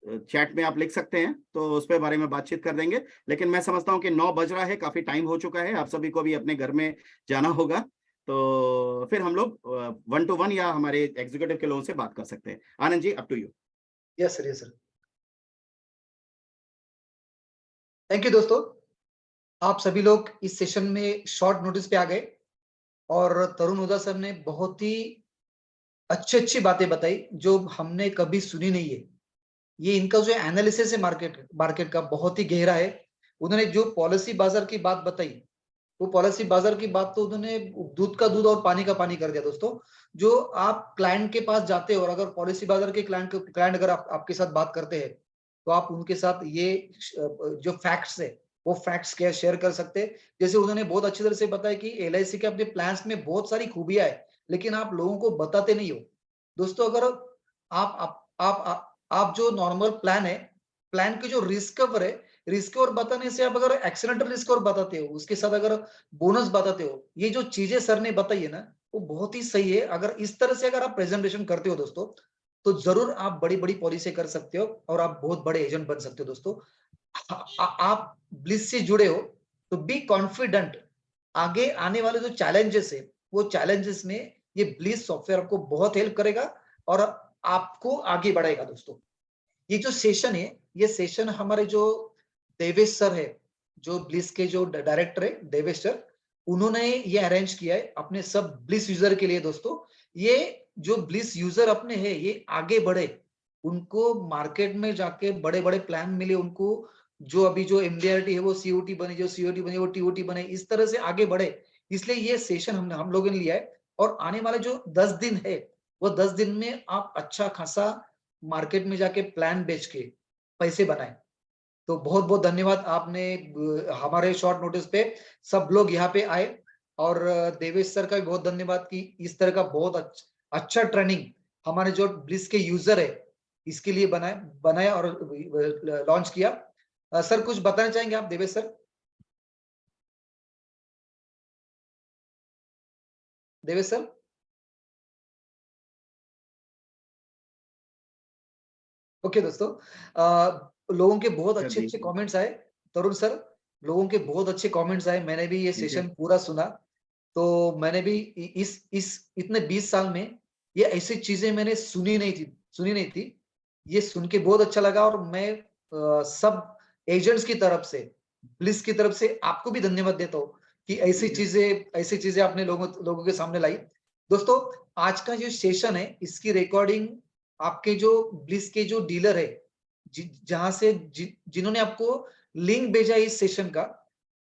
चैट में आप लिख सकते हैं, तो उस पे बारे में बातचीत कर देंगे। लेकिन मैं समझता हूं कि 9 बज रहा है, काफी टाइम हो चुका है, आप सभी को भी अपने घर में जाना होगा, तो फिर हम लोग 1-to-1 या हमारे एग्जीक्यूटिव के लोगों से बात कर सकते हैं। Anand ji, up to you. Yes sir, yes sir. Thank you दोस्तों, आप सभी लोग इस सेशन में शॉर्ट नोटिस पे आ गए और तरुण ओझा सर ने बहुत ही अच्छी बातें बताई जो हमने कभी सुनी नहीं है। ये इनका जो एनालिसिस है मार्केट का बहुत ही गहरा है। उन्होंने जो पॉलिसी बाजार की बात बताई, वो पॉलिसी बाजार की बात तो उन्होंने दूध का दूध और पानी का पानी कर दिया दोस्तों। जो आप क्लाइंट के पास जाते हो और अगर पॉलिसी बाजार के क्लाइंट अगर आपके साथ बात करते हैं, तो आप उनके साथ ये जो फैक्ट्स है वो फैक्ट्स क्या शेयर कर सकते हैं। जैसे उन्होंने बहुत अच्छी तरह से बताया कि LIC के अपने प्लान्स में बहुत सारी खूबियां है, लेकिन आप लोगों को बताते नहीं हो दोस्तों। अगर आप जो नॉर्मल प्लान है, प्लान की जो रिस्क कवर है, रिस्क कवर बताने से आप अगर एक्सीडेंटल रिस्क कवर बताते हो, उसके साथ अगर बोनस बताते हो, ये जो चीजें सर ने बताई है ना, वो बहुत ही सही है। अगर इस तरह से अगर आप प्रेजेंटेशन करते हो दोस्तों, तो जरूर आप बड़ी बड़ी पॉलिसी कर सकते हो और आप बहुत बड़े एजेंट बन सकते हो दोस्तों। आप ब्लिस से जुड़े हो तो बी कॉन्फिडेंट। आगे आने वाले जो चैलेंजेस है, वो चैलेंजेस में ये ब्लिस सॉफ्टवेयर आपको बहुत हेल्प करेगा और आपको आगे बढ़ाएगा दोस्तों। ये जो सेशन है, ये सेशन हमारे जो देवेश सर है, जो ब्लिस के जो डायरेक्टर है देवेश सर, उन्होंने ये अरेंज किया है अपने सब ब्लिस यूजर के लिए दोस्तों। ये जो ब्लिस यूजर अपने है, ये आगे बढ़े, उनको मार्केट में जाके बड़े बड़े प्लान मिले, उनको जो अभी जो MDRT है वो COT बने, जो COT बने वो TOT बने, इस तरह से आगे बढ़े। इसलिए ये सेशन हम लोगों ने लिया है और आने वाले जो 10 दिन है, वो 10 दिन में आप अच्छा खासा मार्केट में जाके प्लान बेच के पैसे बनाए। तो बहुत बहुत धन्यवाद, आपने हमारे शॉर्ट नोटिस पे सब लोग यहाँ पे आए, और देवेश सर का भी बहुत धन्यवाद कि इस तरह का बहुत अच्छा ट्रेनिंग हमारे जो ब्लिस के यूजर है इसके लिए बनाया और लॉन्च किया। सर कुछ बताना चाहेंगे आप, Devesh sir? Devesh sir? Okay दोस्तों, लोगों के बहुत अच्छे अच्छे कमेंट्स आए। तरुण सर, लोगों के बहुत अच्छे कमेंट्स आए, मैंने भी ये सेशन पूरा सुना। तो मैंने भी इस इतने 20 साल में ये ऐसी चीजें मैंने सुनी नहीं थी। ये सुन के बहुत अच्छा लगा और मैं सब एजेंट्स की तरफ से, ब्लिस की तरफ से आपको भी धन्यवाद देता हूँ कि ऐसी चीजें आपने लोगों के सामने लाई। दोस्तों, आज का जो सेशन है, इसकी रिकॉर्डिंग आपके जो ब्लिस के जो डीलर है, जहां से जिन्होंने आपको लिंक भेजा इस सेशन का,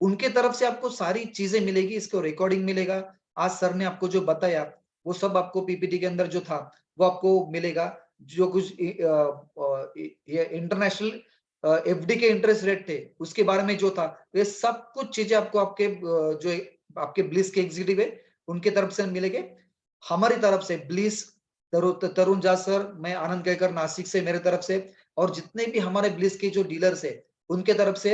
उनके तरफ से आपको सारी चीजें मिलेगी, इसको रिकॉर्डिंग मिलेगा। आज सर ने आपको जो बताया वो सब आपको PPT के अंदर जो था वो आपको मिलेगा। जो कुछ ये इंटरनेशनल FD के इंटरेस्ट रेट थे उसके बारे में जो था, ये सब कुछ चीजें आपको आपके जो आपके ब्लिस के एग्जीक्यूटिव है उनके तरफ से मिलेंगे। हमारी तरफ से ब्लिस, तरुण झा सर, मैं आनंद केकर नासिक से, मेरे तरफ से, और जितने भी हमारे ब्लिस के जो डीलर्स है उनके तरफ से,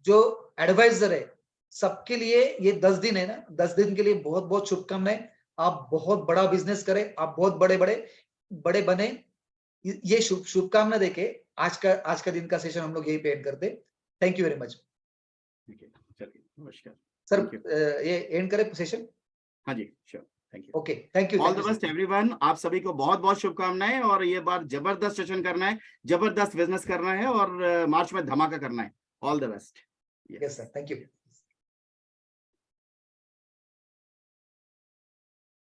जो एडवाइजर है, सबके लिए ये 10 दिन है ना, 10 दिन के लिए बहुत बहुत शुभकामनाएं। आप बहुत बड़ा बिजनेस करें, आप बहुत बड़े बने, ये शुभकामना देके आज का दिन का सेशन हम लोग यही पे एंड करते। Thank you very much. चलिए, नमस्कार सर, ये एंड करें सेशन? हाँ जी, sure, thank you. Okay, thank you. All the best everyone, आप सभी को बहुत बहुत शुभकामनाएं, और ये बार जबरदस्त सेशन करना है, जबरदस्त बिजनेस करना है, और मार्च में धमाका करना है। All the best. Yes sir, thank you.